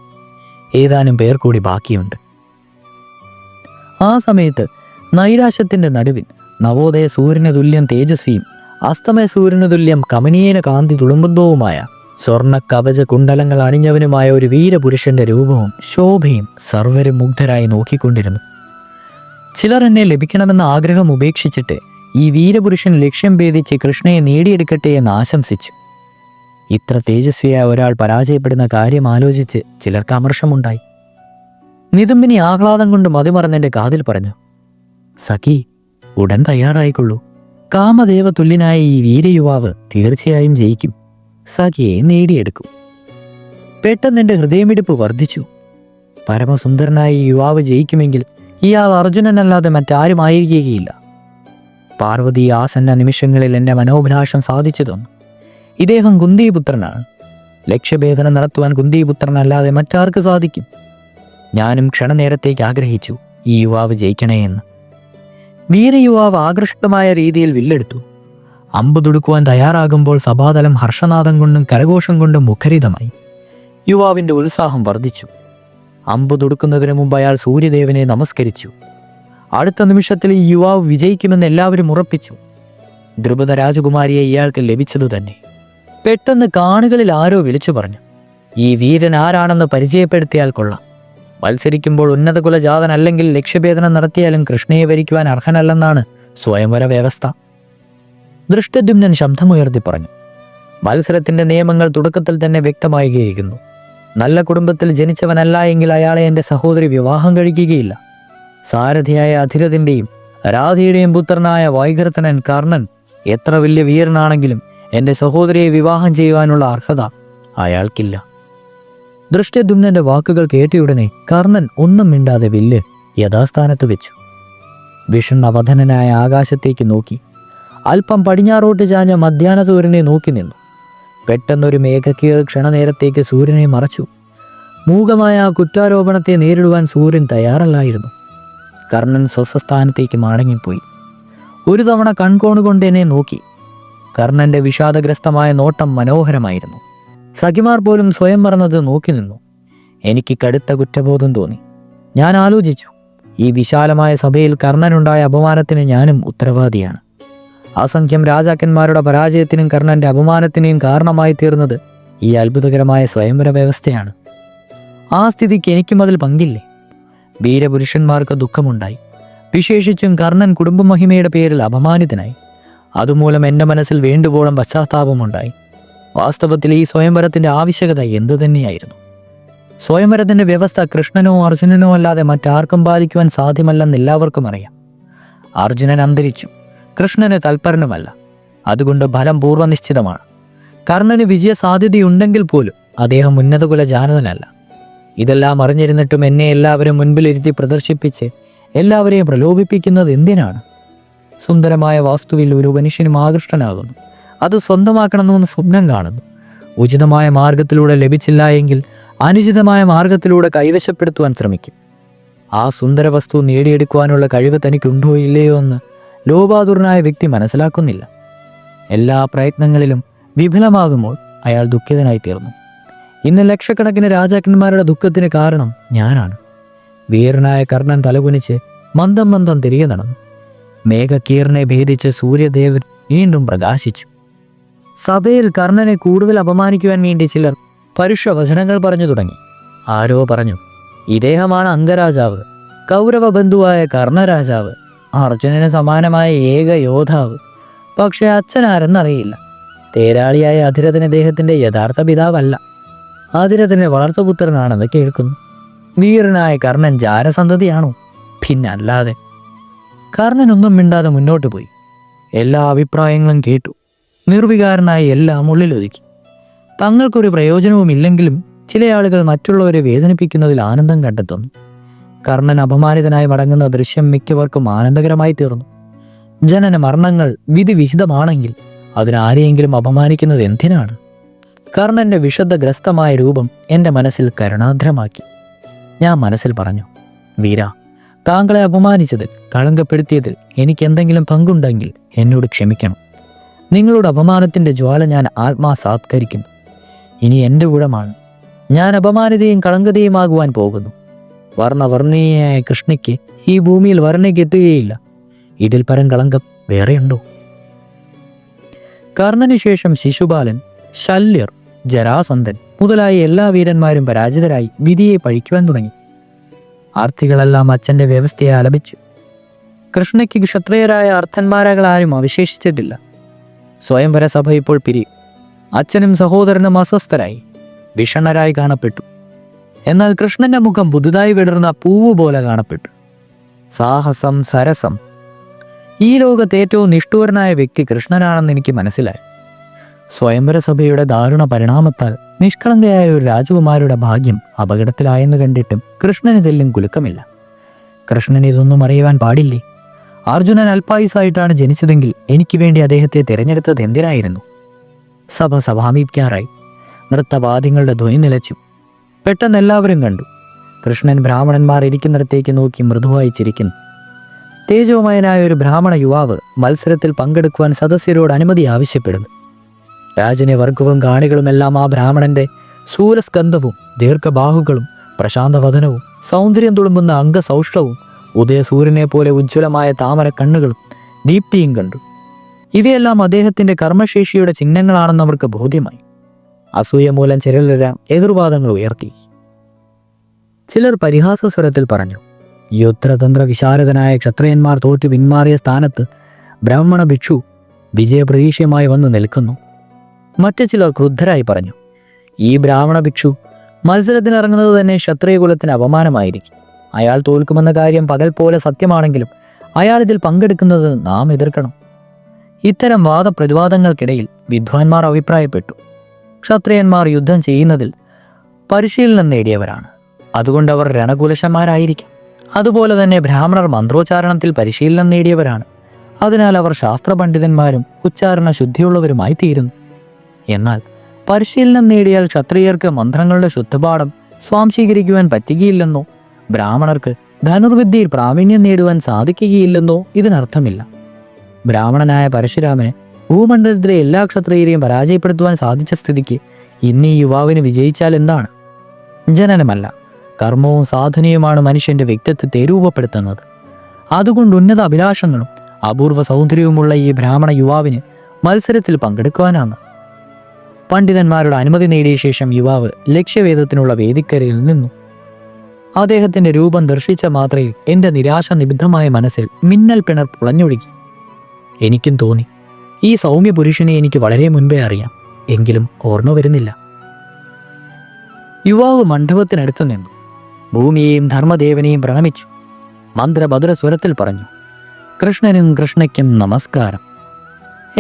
ഏതാനും പേർ കൂടി ബാക്കിയുണ്ട്. ആ സമയത്ത് നൈരാശ്യത്തിൻ്റെ നടുവിൽ നവോദയ സൂര്യന് തുല്യം തേജസ്വിയും അസ്തമയ സൂര്യന് തുല്യം കമനീയന കാന്തി തുളുമ്പുന്നതുമായ സ്വർണ്ണ കവച കുണ്ടലങ്ങൾ അണിഞ്ഞവനുമായ ഒരു വീരപുരുഷന്റെ രൂപവും ശോഭയും സർവരും മുഗ്ധരായി നോക്കിക്കൊണ്ടിരുന്നു. ചിലർ എന്നെ ലഭിക്കണമെന്ന ആഗ്രഹം ഉപേക്ഷിച്ചിട്ട് ഈ വീരപുരുഷൻ ലക്ഷ്യം ഭേദിച്ച് കൃഷ്ണയെ നേടിയെടുക്കട്ടെ എന്ന് ആശംസിച്ചു. ഇത്ര തേജസ്വിയായ ഒരാൾ പരാജയപ്പെടുന്ന കാര്യം ആലോചിച്ച് ചിലർക്ക് അമർഷമുണ്ടായി. നിതുംബിനി ആഹ്ലാദം കൊണ്ട് മതിമറന്നെൻ്റെ കാതിൽ പറഞ്ഞു, സഖി, ഉടൻ തയ്യാറായിക്കൊള്ളൂ. കാമദേവ തുല്യനായ ഈ വീരയുവാവ് തീർച്ചയായും ജയിക്കും. സഖിയെ നേടിയെടുക്കും. പെട്ടെന്ന് എൻ്റെ ഹൃദയമിടിപ്പ് വർദ്ധിച്ചു. പരമസുന്ദരനായ ഈ യുവാവ് ജയിക്കുമെങ്കിൽ ഇയാൾ അർജുനനല്ലാതെ മറ്റാരുമായിരിക്കുകയില്ല. പാർവതി ആസന്ന നിമിഷങ്ങളിൽ എൻ്റെ മനോഭിലാഷം സാധിച്ചു തന്നു. ഇദ്ദേഹം കുന്തിപുത്രനാണ്. ലക്ഷ്യഭേദനം നടത്തുവാൻ കുന്തിപുത്രനല്ലാതെ മറ്റാർക്ക് സാധിക്കും? ഞാനും ക്ഷണനേരത്തേക്ക് ആഗ്രഹിച്ചു ഈ യുവാവ് ജയിക്കണേ എന്ന്. വീരയുവാവ് ആകർഷകമായ രീതിയിൽ വില്ലെടുത്തു. അമ്പ് തുടുക്കുവാൻ തയ്യാറാകുമ്പോൾ സഭാതലം ഹർഷനാദം കൊണ്ടും കരഘോഷം കൊണ്ടും മുഖരിതമായി. യുവാവിൻ്റെ ഉത്സാഹം വർദ്ധിച്ചു. അമ്പ് തുടുക്കുന്നതിന് മുമ്പ് അയാൾ സൂര്യദേവനെ നമസ്കരിച്ചു. അടുത്ത നിമിഷത്തിൽ ഈ യുവാവ് വിജയിക്കുമെന്ന് എല്ലാവരും ഉറപ്പിച്ചു. ദ്രുപദ രാജകുമാരിയെ ഇയാൾക്ക് ലഭിച്ചതു തന്നെ. പെട്ടെന്ന് കാണികളിൽ ആരോ വിളിച്ചു പറഞ്ഞു, ഈ വീരൻ ആരാണെന്ന് പരിചയപ്പെടുത്തിയാൽ കൊള്ളാം. മത്സരിക്കുമ്പോൾ ഉന്നതകുല ജാതനല്ലെങ്കിൽ ലക്ഷ്യഭേദനം നടത്തിയാലും കൃഷ്ണയെ വരിക്കുവാൻ അർഹനല്ലെന്നാണ് സ്വയംവര വ്യവസ്ഥ. ദൃഷ്ടദ്യുമ്നൻ ശബ്ദമുയർത്തി പറഞ്ഞു, മത്സരത്തിൻ്റെ നിയമങ്ങൾ തുടക്കത്തിൽ തന്നെ വ്യക്തമായിരിക്കുന്നു. നല്ല കുടുംബത്തിൽ ജനിച്ചവനല്ല എങ്കിൽ അയാളെ എൻ്റെ സഹോദരി വിവാഹം കഴിക്കുകയില്ല. സാരഥിയായ അധിരഥിൻ്റെയും രാധയുടെയും പുത്രനായ വൈകർത്തനൻ കർണൻ എത്ര വലിയ വീരനാണെങ്കിലും എൻ്റെ സഹോദരിയെ വിവാഹം ചെയ്യുവാനുള്ള അർഹത അയാൾക്കില്ല. ദൃഷ്ടദ്യുമ്നന്റെ വാക്കുകൾ കേട്ടയുടനെ കർണൻ ഒന്നും മിണ്ടാതെ വില്ല് യഥാസ്ഥാനത്ത് വെച്ചു. വിഷൻ അവധനനായ ആകാശത്തേക്ക് നോക്കി. അല്പം പടിഞ്ഞാറോട്ട് ചാഞ്ഞ മധ്യാഹ്ന സൂര്യനെ നോക്കി നിന്നു. പെട്ടെന്നൊരു മേഘക്കീർ ക്ഷണനേരത്തേക്ക് സൂര്യനെ മറച്ചു. മൂകമായ ആ കുറ്റാരോപണത്തെ നേരിടുവാൻ സൂര്യൻ തയ്യാറല്ലായിരുന്നു. കർണൻ സ്വസ്ഥസ്ഥാനത്തേക്ക് മടങ്ങിപ്പോയി. ഒരു തവണ കൺകോണുകൊണ്ട് എന്നെ നോക്കി. കർണന്റെ വിഷാദഗ്രസ്തമായ നോട്ടം മനോഹരമായിരുന്നു. സഖിമാർ പോലും സ്വയം മറന്നത് നോക്കി നിന്നു. എനിക്ക് കടുത്ത കുറ്റബോധം തോന്നി. ഞാൻ ആലോചിച്ചു, ഈ വിശാലമായ സഭയിൽ കർണനുണ്ടായ അപമാനത്തിന് ഞാനും ഉത്തരവാദിയാണ്. അസംഖ്യം രാജാക്കന്മാരുടെ പരാജയത്തിനും കർണന്റെ അപമാനത്തിനെയും കാരണമായി തീർന്നത് ഈ അത്ഭുതകരമായ സ്വയംവര വ്യവസ്ഥയാണ്. ആ സ്ഥിതിക്ക് എനിക്കും അതിൽ പങ്കില്ലേ? വീരപുരുഷന്മാർക്ക് ദുഃഖമുണ്ടായി. വിശേഷിച്ചും കർണൻ കുടുംബമഹിമയുടെ പേരിൽ അപമാനിതനായി. അതുമൂലം എൻ്റെ മനസ്സിൽ വേണ്ടുവോളം പശ്ചാത്താപമുണ്ടായി. വാസ്തവത്തിൽ ഈ സ്വയംവരത്തിൻ്റെ ആവശ്യകത എന്തു തന്നെയായിരുന്നു? സ്വയംവരത്തിൻ്റെ വ്യവസ്ഥ കൃഷ്ണനോ അർജുനനോ അല്ലാതെ മറ്റാർക്കും പാലിക്കുവാൻ സാധ്യമല്ലെന്ന് എല്ലാവർക്കും അറിയാം. അർജുനൻ അന്തരിച്ചു. കൃഷ്ണന് തൽപരനുമല്ല. അതുകൊണ്ട് ഫലം പൂർവ്വനിശ്ചിതമാണ്. കർണന് വിജയസാധ്യതയുണ്ടെങ്കിൽ പോലും അദ്ദേഹം ഉന്നതകുല ജാനതനല്ല. ഇതെല്ലാം അറിഞ്ഞിരുന്നിട്ടും എന്നെ എല്ലാവരും മുൻപിലിരുത്തി പ്രദർശിപ്പിച്ച് എല്ലാവരെയും പ്രലോഭിപ്പിക്കുന്നത് എന്തിനാണ്? സുന്ദരമായ വാസ്തുവിൽ ഒരു മനുഷ്യനും ആകൃഷ്ടനാകുന്നു. അത് സ്വന്തമാക്കണമെന്ന് സ്വപ്നം കാണുന്നു. ഉചിതമായ മാർഗത്തിലൂടെ ലഭിച്ചില്ല എങ്കിൽ അനുചിതമായ മാർഗത്തിലൂടെ കൈവശപ്പെടുത്തുവാൻ ശ്രമിക്കും. ആ സുന്ദര വസ്തു നേടിയെടുക്കുവാനുള്ള കഴിവ് തനിക്കുണ്ടോ ഇല്ലയോ എന്ന് ലോപാതുരനായ വ്യക്തി മനസ്സിലാക്കുന്നില്ല. എല്ലാ പ്രയത്നങ്ങളിലും വിഫലമാകുമ്പോൾ അയാൾ ദുഃഖിതനായി തീർന്നു. ഇന്ന് ലക്ഷക്കണക്കിന് രാജാക്കന്മാരുടെ ദുഃഖത്തിന് കാരണം ഞാനാണ്. വീരനായ കർണൻ തലകുനിച്ച് മന്ദം മന്ദം തിരികെ നടന്നു. മേഘക്കീറിനെ ഭേദിച്ച് സൂര്യദേവൻ വീണ്ടും പ്രകാശിച്ചു. സഭയിൽ കർണനെ കൂടുതൽ അപമാനിക്കുവാൻ വേണ്ടി ചിലർ പരുഷ വചനങ്ങൾ പറഞ്ഞു തുടങ്ങി. ആരോ പറഞ്ഞു, ഇദ്ദേഹമാണ് അംഗരാജാവ്, കൗരവ ബന്ധുവായ കർണരാജാവ്, അർജുനന് സമാനമായ ഏക യോദ്ധാവ്. പക്ഷെ അച്ഛനാരെന്നറിയില്ല. തേരാളിയായ അധിരഥൻ ഇദ്ദേഹത്തിൻ്റെ യഥാർത്ഥ പിതാവല്ല, അധിരഥൻ്റെ വളർത്തുപുത്രനാണെന്ന് കേൾക്കുന്നു. വീരനായ കർണൻ ജാരസന്തതിയാണോ? പിന്നല്ലാതെ. കർണനൊന്നും മിണ്ടാതെ മുന്നോട്ട് പോയി. എല്ലാ അഭിപ്രായങ്ങളും കേട്ടു. നിർവികാരനായി എല്ലാം ഉള്ളിലൊതുക്കി. തങ്ങൾക്കൊരു പ്രയോജനവുമില്ലെങ്കിലും ചില ആളുകൾ മറ്റുള്ളവരെ വേദനിപ്പിക്കുന്നതിൽ ആനന്ദം കണ്ടെത്തുന്നു. കർണൻ അപമാനിതനായി മടങ്ങുന്ന ദൃശ്യം മിക്കവർക്കും ആനന്ദകരമായി തീർന്നു. ജനന മരണങ്ങൾ വിധിവിഹിതമാണെങ്കിൽ അതിനാരെയെങ്കിലും അപമാനിക്കുന്നത് എന്തിനാണ്? കർണന്റെ വിശുദ്ധഗ്രസ്തമായ രൂപം എൻ്റെ മനസ്സിൽ കരുണാദ്രമാക്കി. ഞാൻ മനസ്സിൽ പറഞ്ഞു, വീര, താങ്കളെ അപമാനിച്ചതിൽ, കളങ്കപ്പെടുത്തിയതിൽ എനിക്ക് എന്തെങ്കിലും പങ്കുണ്ടെങ്കിൽ എന്നോട് ക്ഷമിക്കണം. നിങ്ങളുടെ അപമാനത്തിൻ്റെ ജ്വാല ഞാൻ ആത്മാസാത്കരിക്കുന്നു. ഇനി എൻ്റെ ഊഴമാണ്. ഞാൻ അപമാനിതയും കളങ്കതയുമാകുവാൻ പോകുന്നു. വർണ്ണവർണ്ണീയായ കൃഷ്ണയ്ക്ക് ഈ ഭൂമിയിൽ വർണ്ണ കിട്ടുകയില്ല. ഇതിൽ പരം കളങ്കം വേറെയുണ്ടോ? കർണന് ശേഷം ശിശുപാലൻ, ശല്യർ, ജരാസന്ധൻ മുതലായ എല്ലാ വീരന്മാരും പരാജിതരായി വിധിയെ പഴിക്കുവാൻ തുടങ്ങി. ആർത്തികളെല്ലാം അച്ഛൻ്റെ വ്യവസ്ഥയെ ആലപിച്ചു. കൃഷ്ണയ്ക്ക് ക്ഷത്രിയരായ അർത്ഥന്മാരകളാരും അവശേഷിച്ചിട്ടില്ല. സ്വയംവര സഭ ഇപ്പോൾ പിരിയും. അച്ഛനും സഹോദരനും അസ്വസ്ഥരായി, വിഷണ്ണരായി കാണപ്പെട്ടു. എന്നാൽ കൃഷ്ണന്റെ മുഖം പുതുതായി വിടർന്ന പൂവ് പോലെ കാണപ്പെട്ടു. സാഹസം, സരസം. ഈ ലോകത്ത് ഏറ്റവും നിഷ്ഠൂരനായ വ്യക്തി കൃഷ്ണനാണെന്ന് എനിക്ക് മനസ്സിലായി. സ്വയംവര സഭയുടെ ദാരുണ പരിണാമത്താൽ നിഷ്കളങ്കയായ ഒരു രാജകുമാരിയുടെ ഭാഗ്യം അപകടത്തിലായെന്ന് കണ്ടിട്ടും കൃഷ്ണന് തെല്ലും കുലുക്കമില്ല. കൃഷ്ണൻ ഇതൊന്നും അറിയുവാൻ പാടില്ലേ? അർജുനൻ അല്പായുസായിട്ടാണ് ജനിച്ചതെങ്കിൽ എനിക്ക് വേണ്ടി അദ്ദേഹത്തെ തിരഞ്ഞെടുത്തത് എന്തിനായിരുന്നു? സഭ സമാപിക്കാറായി. നൃത്തവാദ്യങ്ങളുടെ ധ്വനി നിലച്ചു. പെട്ടെന്ന് എല്ലാവരും കണ്ടു. കൃഷ്ണൻ ബ്രാഹ്മണന്മാർ ഇരിക്കുന്നിടത്തേക്ക് നോക്കി മൃദുവായി ചിരിക്കുന്നു. തേജോമയനായ ഒരു ബ്രാഹ്മണ യുവാവ് മത്സരത്തിൽ പങ്കെടുക്കുവാൻ സദസ്യരോട് അനുമതി ആവശ്യപ്പെടുന്നു. രാജനെ വർഗവും കാണികളുമെല്ലാം ആ ബ്രാഹ്മണന്റെ ശൂലസ്കന്ധവും ദീർഘബാഹുക്കളും പ്രശാന്തവദനവും സൗന്ദര്യം തുളുമ്പുന്ന അംഗസൗഷ്ഠവും ഉദയസൂര്യനെ പോലെ ഉജ്ജ്വലമായ താമര കണ്ണുകളും ദീപ്തിയും കണ്ടു. ഇവയെല്ലാം അദ്ദേഹത്തിന്റെ കർമ്മശേഷിയുടെ ചിഹ്നങ്ങളാണെന്ന് അവർക്ക് ബോധ്യമായി. അസൂയ മൂലം ചിലരെല്ലാം എതിർവാദങ്ങൾ ഉയർത്തി. ചിലർ പരിഹാസസ്വരത്തിൽ പറഞ്ഞു, യുദ്ധതന്ത്ര വിശാരദനായ ക്ഷത്രിയന്മാർ തോറ്റു പിന്മാറിയ സ്ഥാനത്ത് ബ്രാഹ്മണ ഭിക്ഷു വിജയപ്രതീക്ഷയുമായി വന്നു നിൽക്കുന്നു. മറ്റു ചിലർ ക്രുദ്ധരായി പറഞ്ഞു, ഈ ബ്രാഹ്മണ ഭിക്ഷു മത്സരത്തിനിറങ്ങുന്നത് തന്നെ ക്ഷത്രിയകുലത്തിന് അപമാനമായിരിക്കും. അയാൾ തോൽക്കുമെന്ന കാര്യം പകൽ പോലെ സത്യമാണെങ്കിലും അയാൾ ഇതിൽ പങ്കെടുക്കുന്നത് നാം എതിർക്കണം. ഇത്തരം വാദപ്രതിവാദങ്ങൾക്കിടയിൽ വിദ്വാൻമാർ അഭിപ്രായപ്പെട്ടു, ക്ഷത്രിയന്മാർ യുദ്ധം ചെയ്യുന്നതിൽ പരിശീലനം നേടിയവരാണ്. അതുകൊണ്ട് അവർ രണകുലശന്മാരായിരിക്കും. അതുപോലെ തന്നെ ബ്രാഹ്മണർ മന്ത്രോച്ചാരണത്തിൽ പരിശീലനം നേടിയവരാണ്. അതിനാൽ അവർ ശാസ്ത്രപണ്ഡിതന്മാരും ഉച്ചാരണ ശുദ്ധിയുള്ളവരുമായി തീരുന്നു. എന്നാൽ പരിശീലനം നേടിയാൽ ക്ഷത്രിയർക്ക് മന്ത്രങ്ങളുടെ ശുദ്ധപാഠം സ്വാംശീകരിക്കുവാൻ പറ്റുകയില്ലെന്നോ ബ്രാഹ്മണർക്ക് ധനുർവിദ്യയിൽ പ്രാവീണ്യം നേടുവാൻ സാധിക്കുകയില്ലെന്നോ ഇതിനർത്ഥമില്ല. ബ്രാഹ്മണനായ പരശുരാമന് ഭൂമണ്ഡലത്തിലെ എല്ലാ ക്ഷത്രിയരെയും പരാജയപ്പെടുത്തുവാൻ സാധിച്ച സ്ഥിതിക്ക് ഇന്ന് ഈ യുവാവിന് വിജയിച്ചാൽ എന്താണ്? ജനനമല്ല, കർമ്മവും സാധനയുമാണ് മനുഷ്യന്റെ വ്യക്തിത്വത്തെ രൂപപ്പെടുത്തുന്നത്. അതുകൊണ്ട് ഉന്നത അഭിലാഷങ്ങളും അപൂർവ സൗന്ദര്യവുമുള്ള ഈ ബ്രാഹ്മണ യുവാവിന് മത്സരത്തിൽ പങ്കെടുക്കുവാനാണ്. പണ്ഡിതന്മാരുടെ അനുമതി നേടിയ ശേഷം യുവാവ് ലക്ഷ്യവേദത്തിനുള്ള വേദിക്കരയിൽ നിന്നു. അദ്ദേഹത്തിന്റെ രൂപം ദർശിച്ച മാത്രയിൽ എൻ്റെ നിരാശ നിബിദ്ധമായ മനസ്സിൽ മിന്നൽ പിണർ പുളഞ്ഞൊഴുകി. എനിക്കും തോന്നി, ഈ സൗമ്യ പുരുഷനെ എനിക്ക് വളരെ മുൻപേ അറിയാം, എങ്കിലും ഓർമ്മ വരുന്നില്ല. യുവാവ് മണ്ഡപത്തിനടുത്ത് നിന്നു. ഭൂമിയെയും ധർമ്മദേവനെയും പ്രണമിച്ചു. മന്ത്രഭദ്ര സ്വരത്തിൽ പറഞ്ഞു, കൃഷ്ണനും കൃഷ്ണയ്ക്കും നമസ്കാരം.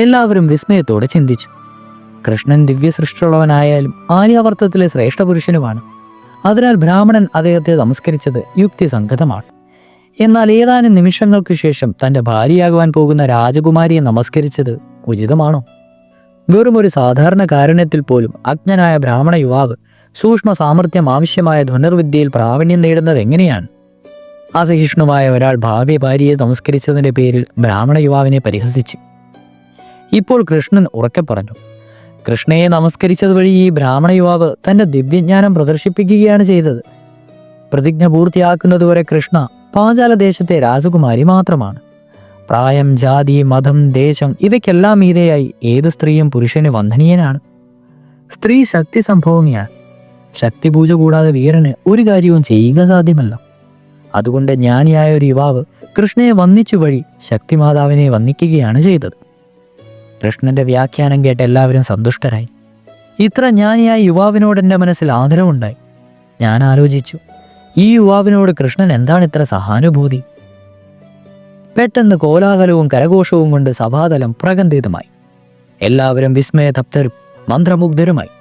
എല്ലാവരും വിസ്മയത്തോടെ ചിന്തിച്ചു. കൃഷ്ണൻ ദിവ്യസൃഷ്ടിയുള്ളവനായാലും ആര്യാവർത്തത്തിലെ ശ്രേഷ്ഠ പുരുഷനുമാണ്. അതിനാൽ ബ്രാഹ്മണൻ അദ്ദേഹത്തെ നമസ്കരിച്ചത് യുക്തിസംഗതമാണ്. എന്നാൽ ഏതാനും നിമിഷങ്ങൾക്ക് ശേഷം തൻ്റെ ഭാര്യയാകുവാൻ പോകുന്ന രാജകുമാരിയെ നമസ്കരിച്ചത് ഉചിതമാണോ? വെറുമൊരു സാധാരണ കാരുണ്യത്തിൽ പോലും അജ്ഞനായ ബ്രാഹ്മണ യുവാവ് സൂക്ഷ്മ സാമർഥ്യം ആവശ്യമായ ധനുർവിദ്യയിൽ പ്രാവീണ്യം നേടുന്നത് എങ്ങനെയാണ്? അസഹിഷ്ണുവായ ഒരാൾ ഭാര്യയെ നമസ്കരിച്ചതിൻ്റെ പേരിൽ ബ്രാഹ്മണ യുവാവിനെ പരിഹസിച്ചു. ഇപ്പോൾ കൃഷ്ണൻ ഉറക്കെ പറഞ്ഞു, കൃഷ്ണയെ നമസ്കരിച്ചത് വഴി ഈ ബ്രാഹ്മണ യുവാവ് തൻ്റെ ദിവ്യജ്ഞാനം പ്രദർശിപ്പിക്കുകയാണ് ചെയ്തത്. പ്രതിജ്ഞ പൂർത്തിയാക്കുന്നതുവരെ കൃഷ്ണ പാഞ്ചാല ദേശത്തെ രാജകുമാരി മാത്രമാണ്. പ്രായം, ജാതി, മതം, ദേശം ഇവയ്ക്കെല്ലാം മീതെയായി ഏത് സ്ത്രീയും പുരുഷന് വന്ദനീയനാണ്. സ്ത്രീ ശക്തി സംഭവമിയാണ്. ശക്തിപൂജ കൂടാതെ വീരന് ഒരു കാര്യവും ചെയ്യുക സാധ്യമല്ല. അതുകൊണ്ട് ജ്ഞാനിയായ ഒരു യുവാവ് കൃഷ്ണയെ വന്ദിച്ചു വഴി ശക്തിമാതാവിനെ വന്ദിക്കുകയാണ് ചെയ്തത്. കൃഷ്ണന്റെ വ്യാഖ്യാനം കേട്ട് എല്ലാവരും സന്തുഷ്ടരായി. ഇത്ര ജ്ഞാനിയായ യുവാവിനോട് എൻ്റെ മനസ്സിൽ ആദരവുണ്ടായി. ഞാൻ ആലോചിച്ചു, ഈ യുവാവിനോട് കൃഷ്ണൻ എന്താണ് ഇത്ര സഹാനുഭൂതി? പെട്ടെന്ന് കോലാഹലവും കരഘോഷവും കൊണ്ട് സഭാതലം പ്രകമ്പിതമായി. എല്ലാവരും വിസ്മയതപ്തരും മന്ത്രമുഗ്ധരുമായി.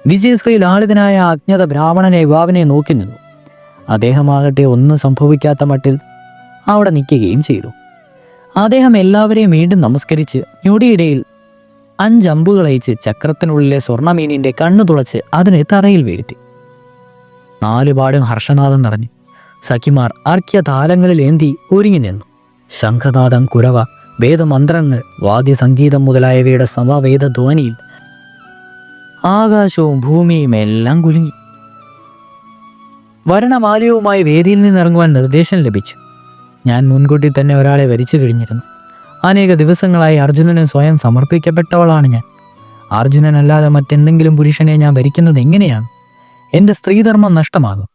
വിജയശ്രീ ലാളിതനായ അജ്ഞത ബ്രാഹ്മണനെ യുവാവിനെ നോക്കി നിന്നു. അദ്ദേഹമാകട്ടെ ഒന്നും സംഭവിക്കാത്ത മട്ടിൽ അവിടെ നിൽക്കുകയും ചെയ്തു. അദ്ദേഹം എല്ലാവരെയും വീണ്ടും നമസ്കരിച്ച് ഞൊടിയിടയിൽ 5 അമ്പുകൾ അയച്ച് ചക്രത്തിനുള്ളിലെ സ്വർണ്ണമീനിന്റെ കണ്ണു തുളച്ച് അതിനെ തറയിൽ വീഴ്ത്തി. 4 പാടും ഹർഷനാദം നിറഞ്ഞു. സഖിമാർ അർഘ്യതാലങ്ങളിൽ ഏന്തി ഒരുങ്ങി നിന്നു. ശംഖനാദം, കുരവ, വേദമന്ത്രങ്ങൾ, വാദ്യസംഗീതം മുതലായവയുടെ സമവേദ ധ്വനിയിൽ ആകാശവും ഭൂമിയും എല്ലാം കുലുങ്ങി. വരണമാലയവുമായി വേദിയിൽ നിന്നിറങ്ങുവാൻ നിർദ്ദേശം ലഭിച്ചു. ഞാൻ മുൻകൂട്ടി തന്നെ ഒരാളെ വരിച്ചു കഴിഞ്ഞിരുന്നു. അനേക ദിവസങ്ങളായി അർജുനന് സ്വയം സമർപ്പിക്കപ്പെട്ടവളാണ് ഞാൻ. അർജുനനല്ലാതെ മറ്റെന്തെങ്കിലും പുരുഷനെ ഞാൻ വരിക്കുന്നത് എങ്ങനെയാണ്? എൻ്റെ സ്ത്രീധർമ്മം നഷ്ടമാകും.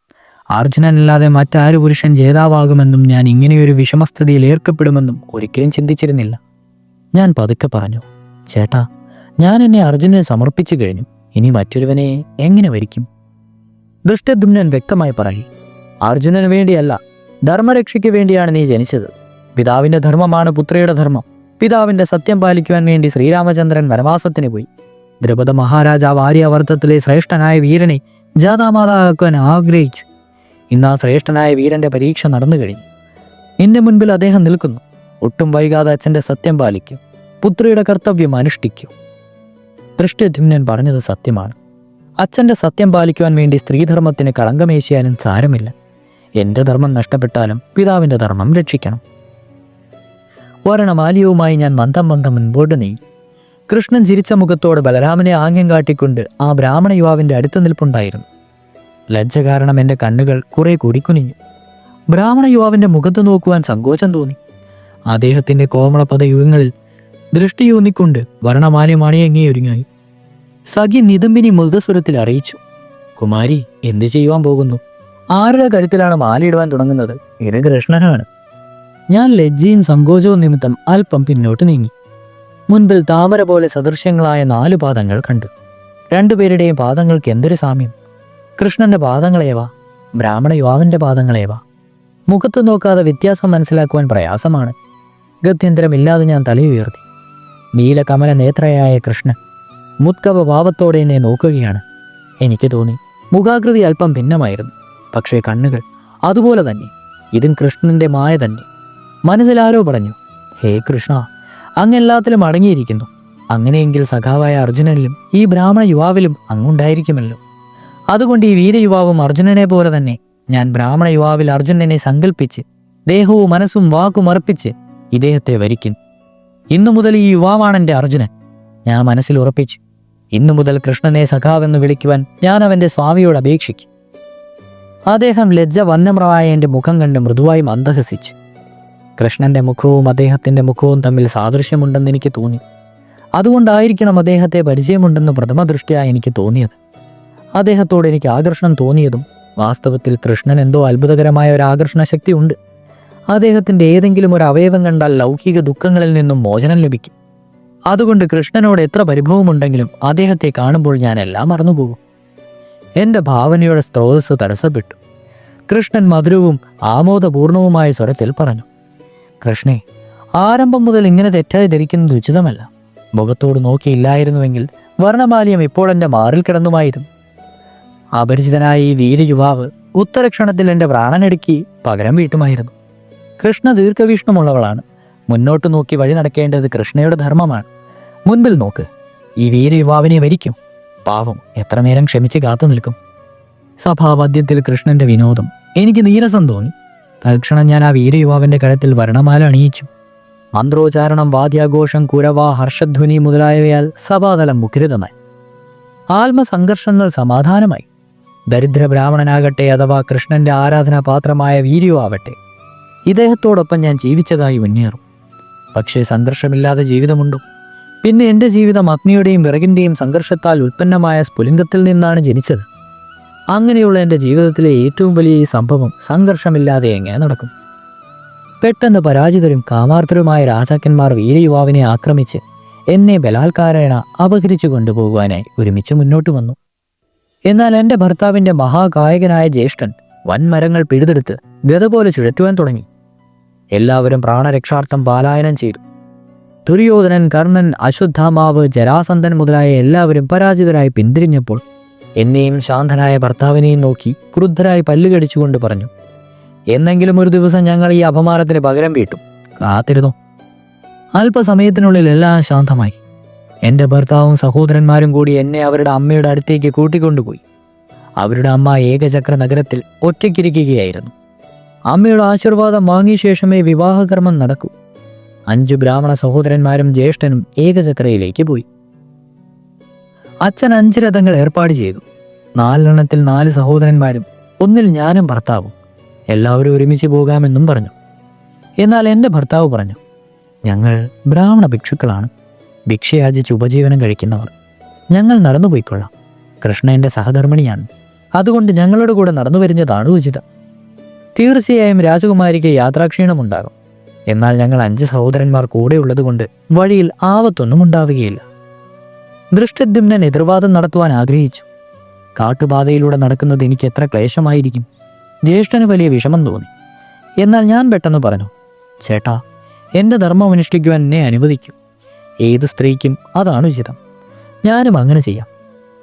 അർജുനനല്ലാതെ മറ്റാരു പുരുഷൻ ജേതാവാകുമെന്നും ഞാൻ ഇങ്ങനെയൊരു വിഷമസ്ഥിതിയിൽ ഏർക്കപ്പെടുമെന്നും ഒരിക്കലും ചിന്തിച്ചിരുന്നില്ല. ഞാൻ പതുക്കെ പറഞ്ഞു, ചേട്ടാ, ഞാൻ എന്നെ അർജുനന് സമർപ്പിച്ചു കഴിഞ്ഞു. ഇനി മറ്റൊരുവനെ എങ്ങനെ വരിക്കും? ദൃഷ്ടദ്യുമ്നൻ വ്യക്തമായി പറയും, അർജുനന് വേണ്ടിയല്ല, ധർമ്മരക്ഷയ്ക്ക് വേണ്ടിയാണ് നീ ജനിച്ചത്. പിതാവിൻ്റെ ധർമ്മമാണ് പുത്രിയുടെ ധർമ്മം. പിതാവിൻ്റെ സത്യം പാലിക്കുവാൻ വേണ്ടി ശ്രീരാമചന്ദ്രൻ വനവാസത്തിന് പോയി. ദ്രുപദ മഹാരാജാവ് ആര്യാവർത്തത്തിലെ ശ്രേഷ്ഠനായ വീരനെ ജാതാമാതാക്കുവാൻ ആഗ്രഹിച്ചു. ഇന്ന് ആ ശ്രേഷ്ഠനായ വീരന്റെ പരീക്ഷ നടന്നു കഴിഞ്ഞു. നിന്റെ മുൻപിൽ അദ്ദേഹം നിൽക്കുന്നു. ഒട്ടും വൈകാതെ അച്ഛൻ്റെ സത്യം പാലിക്കൂ, പുത്രിയുടെ കർത്തവ്യം അനുഷ്ഠിക്കൂ. ദൃഷ്ടദ്യുമ്നൻ പറഞ്ഞത് സത്യമാണ്. അച്ഛൻ്റെ സത്യം പാലിക്കുവാൻ വേണ്ടി സ്ത്രീധർമ്മത്തിന് കളങ്കമേശിയാലും സാരമില്ല. എൻ്റെ ധർമ്മം നഷ്ടപ്പെട്ടാലും പിതാവിൻ്റെ ധർമ്മം രക്ഷിക്കണം. വരണമാലിയവുമായി ഞാൻ മന്ദം മുൻപോട്ട് നീങ്ങി. കൃഷ്ണൻ ചിരിച്ച മുഖത്തോട് ബലരാമനെ ആംഗ്യം കാട്ടിക്കൊണ്ട് ആ ബ്രാഹ്മണ യുവാവിൻ്റെ അടുത്ത് നിൽപ്പുണ്ടായിരുന്നു. ലജ്ജ കാരണം എൻ്റെ കണ്ണുകൾ കുറെ കൂടി കുനിഞ്ഞു. ബ്രാഹ്മണ യുവാവിൻ്റെ മുഖത്ത് നോക്കുവാൻ സങ്കോചം തോന്നി. അദ്ദേഹത്തിൻ്റെ കോമള പദയുഗങ്ങളിൽ ദൃഷ്ടിയൂന്നിക്കൊണ്ട് വരണമാലി മണിയങ്ങിയൊരുങ്ങി. സഖി നിതംബിനി മൃദുസ്വരത്തിൽ അറിയിച്ചു, കുമാരി എന്ത് ചെയ്യുവാൻ പോകുന്നു? ആരുടെ കരുത്തിലാണ് മാലയിടുവാൻ തുടങ്ങുന്നത്? ഇത് കൃഷ്ണനാണ്. ഞാൻ ലജ്ജയും സങ്കോചവും നിമിത്തം അല്പം പിന്നോട്ട് നീങ്ങി. മുൻപിൽ താമര പോലെ സദൃശ്യങ്ങളായ 4 പാദങ്ങൾ കണ്ടു. 2 പേരുടെയും പാദങ്ങൾക്ക് എന്തൊരു സാമ്യം! കൃഷ്ണന്റെ പാദങ്ങളേവാ, ബ്രാഹ്മണ യുവാവിൻ്റെ പാദങ്ങളേവാ. മുഖത്ത് നോക്കാതെ വ്യത്യാസം മനസ്സിലാക്കുവാൻ പ്രയാസമാണ്. ഗത്യന്തരമില്ലാതെ ഞാൻ തലയുയർത്തി. നീലകമല നേത്രയായ കൃഷ്ണൻ മുത്കവ ഭാവത്തോടെ എന്നെ നോക്കുകയാണ്. എനിക്ക് തോന്നി, മുഖാകൃതി അല്പം ഭിന്നമായിരുന്നു, പക്ഷേ കണ്ണുകൾ അതുപോലെ തന്നെ. ഇതും കൃഷ്ണന്റെ മായ തന്നെ. മനസ്സിലാരോ പറഞ്ഞു, ഹേ കൃഷ്ണ, അങ്ങെല്ലാത്തിലും അടങ്ങിയിരിക്കുന്നു. അങ്ങനെയെങ്കിൽ സഖാവായ അർജുനനിലും ഈ ബ്രാഹ്മണ യുവാവിലും അങ്ങുണ്ടായിരിക്കുമല്ലോ. അതുകൊണ്ട് ഈ വീരയുവാവും അർജുനനെ പോലെ തന്നെ ഞാൻ ബ്രാഹ്മണ യുവാവിൽ അർജുനനെ സങ്കല്പിച്ച് ദേഹവും മനസ്സും വാക്കും അർപ്പിച്ച് ഇദ്ദേഹത്തെ വരിക്കും. ഇന്നു മുതൽ ഈ യുവാവാണ് എൻ്റെ അർജുനൻ. ഞാൻ മനസ്സിൽ ഉറപ്പിച്ചു. ഇന്നു മുതൽ കൃഷ്ണനെ സഖാവെന്ന് വിളിക്കുവാൻ ഞാൻ അവൻ്റെ സ്വാമിയോട് അപേക്ഷിക്കും. അദ്ദേഹം ലജ്ജ വന്നമ്രമായ എൻ്റെ മുഖം കണ്ട് മൃദുവായി മന്ദഹസിച്ചു. കൃഷ്ണന്റെ മുഖവും അദ്ദേഹത്തിൻ്റെ മുഖവും തമ്മിൽ സാദൃശ്യമുണ്ടെന്ന് എനിക്ക് തോന്നി. അതുകൊണ്ടായിരിക്കണം അദ്ദേഹത്തെ പരിചയമുണ്ടെന്ന് പ്രഥമ ദൃഷ്ട്യാ എനിക്ക് തോന്നിയത്. അദ്ദേഹത്തോട് എനിക്ക് ആകർഷണം തോന്നിയതും വാസ്തവത്തിൽ കൃഷ്ണൻ എന്തോ അത്ഭുതകരമായ ഒരു ആകർഷണ ശക്തി ഉണ്ട്. അദ്ദേഹത്തിൻ്റെ ഏതെങ്കിലും ഒരു അവയവം കണ്ടാൽ ലൗകിക ദുഃഖങ്ങളിൽ നിന്നും മോചനം ലഭിക്കും. അതുകൊണ്ട് കൃഷ്ണനോട് എത്ര പരിഭവമുണ്ടെങ്കിലും അദ്ദേഹത്തെ കാണുമ്പോൾ ഞാൻ എല്ലാം മറന്നുപോകും. എൻ്റെ ഭാവനയുടെ സ്രോതസ് തടസ്സപ്പെട്ടു. കൃഷ്ണൻ മധുരവും ആമോദപൂർണവുമായ സ്വരത്തിൽ പറഞ്ഞു, കൃഷ്ണേ, ആരംഭം മുതൽ ഇങ്ങനെ തെറ്റായി ധരിക്കുന്നത് ഉചിതമല്ല. മുഖത്തോട് നോക്കിയില്ലായിരുന്നുവെങ്കിൽ വർണ്ണമാലിയം ഇപ്പോൾ എൻ്റെ മാറിൽ കിടന്നുമായിരുന്നു. അപരിചിതനായ ഈ വീരയുവാവ് ഉത്തരക്ഷണത്തിൽ എൻ്റെ പ്രാണനെടുക്കി പകരം വീട്ടുമായിരുന്നു. കൃഷ്ണ ദീർഘവീക്ഷണമുള്ളവളാണ്. മുന്നോട്ട് നോക്കി വഴി നടക്കേണ്ടത് കൃഷ്ണയുടെ ധർമ്മമാണ്. മുൻപിൽ നോക്ക്, ഈ വീരയുവാവിനെ വരിക്കും. പാവം എത്ര നേരം ക്ഷമിച്ച് കാത്തു നിൽക്കും. സഭാമധ്യത്തിൽ കൃഷ്ണന്റെ വിനോദം എനിക്ക് നീരസം തോന്നി. തൽക്ഷണം ഞാൻ ആ വീരയുവാവിൻ്റെ കഴുത്തിൽ വർണ്ണമാല അണിയിച്ചു. മന്ത്രോച്ചാരണം, വാദ്യാഘോഷം, കുരവ, ഹർഷധ്വനി മുതലായവയാൽ സഭാതലം മുഖരിതമായി. ആത്മസംഘർഷങ്ങൾ സമാധാനമായി. ദരിദ്ര ബ്രാഹ്മണനാകട്ടെ അഥവാ കൃഷ്ണന്റെ ആരാധനാപാത്രമായ വീരയുവാവട്ടെ, ഇദ്ദേഹത്തോടൊപ്പം ഞാൻ ജീവിച്ചതായി മുന്നേറും. പക്ഷേ സംഘർഷമില്ലാതെ ജീവിതമുണ്ടോ? പിന്നെ എൻ്റെ ജീവിതം അഗ്നിയുടെയും വിറകിൻ്റെയും സംഘർഷത്താൽ ഉൽപ്പന്നമായ സ്ഫുലിംഗത്തിൽ നിന്നാണ് ജനിച്ചത്. അങ്ങനെയുള്ള എൻ്റെ ജീവിതത്തിലെ ഏറ്റവും വലിയ ഈ സംഭവം സംഘർഷമില്ലാതെ എങ്ങനെ നടക്കും? പെട്ടെന്ന് പരാജിതരും കാമാർത്ഥരുമായ രാജാക്കന്മാർ വീരയുവാവിനെ ആക്രമിച്ച് എന്നെ ബലാത്കാരേണ അപഹരിച്ചു കൊണ്ടുപോകുവാനായി ഒരുമിച്ച് മുന്നോട്ട് വന്നു. എന്നാൽ എൻ്റെ ഭർത്താവിൻ്റെ മഹാകായകനായ ജ്യേഷ്ഠൻ വൻമരങ്ങൾ പിഴുതെടുത്ത് ഗത പോലെ ചുഴറ്റുവാൻ തുടങ്ങി. എല്ലാവരും പ്രാണരക്ഷാർത്ഥം പലായനം ചെയ്തു. ദുര്യോധനൻ, കർണൻ, അശ്വത്ഥാമാവ്, ജരാസന്ധൻ മുതലായ എല്ലാവരും പരാജിതരായി പിന്തിരിഞ്ഞപ്പോൾ എന്നെയും ശാന്തനായ ഭർത്താവിനെയും നോക്കി ക്രുദ്ധരായി പല്ലുകടിച്ചുകൊണ്ട് പറഞ്ഞു, എന്നെങ്കിലും ഒരു ദിവസം ഞങ്ങൾ ഈ അപമാനത്തിന് പകരം വീട്ടും, കാത്തിരുന്നു. അല്പസമയത്തിനുള്ളിൽ എല്ലാം ശാന്തമായി. എൻ്റെ ഭർത്താവും സഹോദരന്മാരും കൂടി എന്നെ അവരുടെ അമ്മയുടെ അടുത്തേക്ക് കൂട്ടിക്കൊണ്ടുപോയി. അവരുടെ അമ്മ ഏകചക്ര നഗരത്തിൽ ഒറ്റയ്ക്കിരിക്കുകയായിരുന്നു. അമ്മയുടെ ആശീർവാദം വാങ്ങിയ ശേഷമേ വിവാഹകർമ്മം നടക്കൂ. 5 ബ്രാഹ്മണ സഹോദരന്മാരും ജ്യേഷ്ഠനും ഏകചക്രയിലേക്ക് പോയി. അച്ഛൻ 5 രഥങ്ങൾ ഏർപ്പാട് ചെയ്തു. 4 എണ്ണത്തിൽ 4 സഹോദരന്മാരും, 1-ൽ ഞാനും ഭർത്താവും. എല്ലാവരും ഒരുമിച്ച് പോകാമെന്നും പറഞ്ഞു. എന്നാൽ എൻ്റെ ഭർത്താവ് പറഞ്ഞു, ഞങ്ങൾ ബ്രാഹ്മണ ഭിക്ഷുക്കളാണ്, ഭിക്ഷയാചിച്ച് ഉപജീവനം കഴിക്കുന്നവർ. ഞങ്ങൾ നടന്നുപോയിക്കൊള്ളാം. കൃഷ്ണ എൻ്റെ സഹധർമ്മിണിയാണ്. അതുകൊണ്ട് ഞങ്ങളുടെ കൂടെ നടന്നു വരുന്നതാണ് ഉചിതം. തീർച്ചയായും രാജകുമാരിക്ക് യാത്രാക്ഷീണമുണ്ടാകും. എന്നാൽ ഞങ്ങൾ 5 സഹോദരന്മാർ കൂടെ ഉള്ളതുകൊണ്ട് വഴിയിൽ ആപത്തൊന്നും ഉണ്ടാവുകയില്ല. ദൃഷ്ടദ്യുമ്നൻ എതിർവാദം നടത്തുവാൻ ആഗ്രഹിച്ചു. കാട്ടുപാതയിലൂടെ നടക്കുന്നത് എനിക്ക് എത്ര ക്ലേശമായിരിക്കും. ജ്യേഷ്ഠന് വലിയ വിഷമം തോന്നി. എന്നാൽ ഞാൻ പെട്ടെന്ന് പറഞ്ഞു, ചേട്ടാ, എൻ്റെ ധർമ്മം അനുഷ്ഠിക്കുവാൻ എന്നെ അനുവദിക്കൂ. ഏത് സ്ത്രീക്കും അതാണ് ഉചിതം. ഞാനും അങ്ങനെ ചെയ്യാം.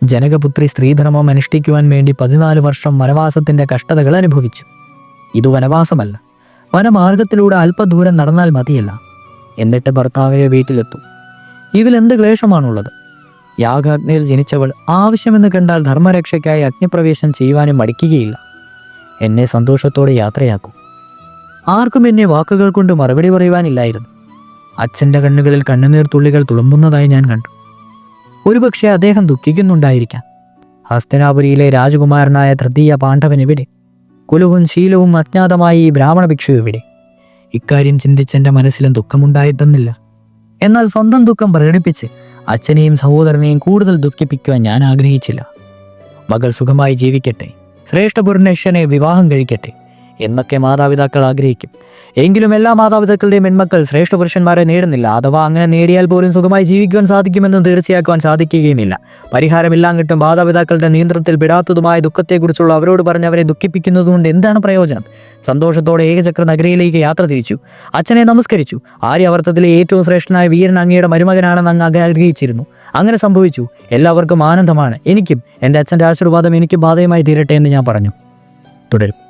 ജനകപുത്രി സ്ത്രീധർമ്മം അനുഷ്ഠിക്കുവാൻ വേണ്ടി 14 വർഷം വനവാസത്തിൻ്റെ കഷ്ടതകൾ അനുഭവിച്ചു. ഇത് വനവാസമല്ല, വനമാർഗത്തിലൂടെ അല്പദൂരം നടന്നാൽ മതിയല്ല. എന്നിട്ട് ഭർത്താവിൻ്റെ വീട്ടിലെത്തും. ഇതിലെന്ത് ക്ലേശമാണുള്ളത്? യാഗാഗ്നിയിൽ ജനിച്ചവൾ ആവശ്യമെന്ന് കണ്ടാൽ ധർമ്മരക്ഷയ്ക്കായി അഗ്നിപ്രവേശം ചെയ്യുവാനും മടിക്കുകയില്ല. എന്നെ സന്തോഷത്തോടെ യാത്രയാക്കൂ. ആർക്കും എന്നെ വാക്കുകൾ കൊണ്ട് മറുപടി പറയുവാനില്ലായിരുന്നു. അച്ഛൻ്റെ കണ്ണുകളിൽ കണ്ണുനീർ തുള്ളികൾ തുളുമ്പുന്നതായി ഞാൻ കണ്ടു. ഒരുപക്ഷെ അദ്ദേഹം ദുഃഖിക്കുന്നുണ്ടായിരിക്കാം. ഹസ്തനാപുരിയിലെ രാജകുമാരനായ തൃതീയ പാണ്ഡവൻ എവിടെ? കുലവും ശീലവും അജ്ഞാതമായ ഈ ബ്രാഹ്മണ ഭിക്ഷു എവിടെ? ഇക്കാര്യം ചിന്തിച്ചെൻ്റെ മനസ്സിലും ദുഃഖമുണ്ടായിരുന്നില്ല. എന്നാൽ സ്വന്തം ദുഃഖം പ്രകടിപ്പിച്ച് അച്ഛനെയും സഹോദരനെയും കൂടുതൽ ദുഃഖിപ്പിക്കുവാൻ ഞാൻ ആഗ്രഹിച്ചില്ല. മകൾ സുഖമായി ജീവിക്കട്ടെ, ശ്രേഷ്ഠപുരുഷനെ വിവാഹം കഴിക്കട്ടെ എന്നൊക്കെ മാതാപിതാക്കൾ ആഗ്രഹിക്കും. എങ്കിലും എല്ലാ മാതാപിതാക്കളുടെയും പെൺമക്കൾ ശ്രേഷ്ഠ പുരുഷന്മാരെ നേടുന്നില്ല. അഥവാ അങ്ങനെ നേടിയാൽ പോലും സുഖമായി ജീവിക്കുവാൻ സാധിക്കുമെന്ന് തീർച്ചയാക്കുവാൻ സാധിക്കുകയുമില്ല. പരിഹാരമില്ലാങ്ങിട്ടും മാതാപിതാക്കളുടെ നിയന്ത്രണത്തിൽ പെടാത്തതുമായ ദുഃഖത്തെക്കുറിച്ചുള്ള അവരോട് പറഞ്ഞ് അവരെ ദുഃഖിപ്പിക്കുന്നതുകൊണ്ട് എന്താണ് പ്രയോജനം? സന്തോഷത്തോടെ ഏകചക്ര നഗരയിലേക്ക് യാത്ര തിരിച്ചു. അച്ഛനെ നമസ്കരിച്ചു. ആര്യാവർത്തത്തിലെ ഏറ്റവും ശ്രേഷ്ഠനായ വീരൻ അങ്ങയുടെ മരുമകനാണെന്ന് അങ്ങ് ആഗ്രഹിച്ചിരുന്നു. അങ്ങനെ സംഭവിച്ചു. എല്ലാവർക്കും ആനന്ദമാണ്. എനിക്കും എൻ്റെ അച്ഛൻ്റെ ആശീർവാദം എനിക്ക് ബാധകമായി തീരട്ടെ എന്ന് ഞാൻ പറഞ്ഞു. തുടരും.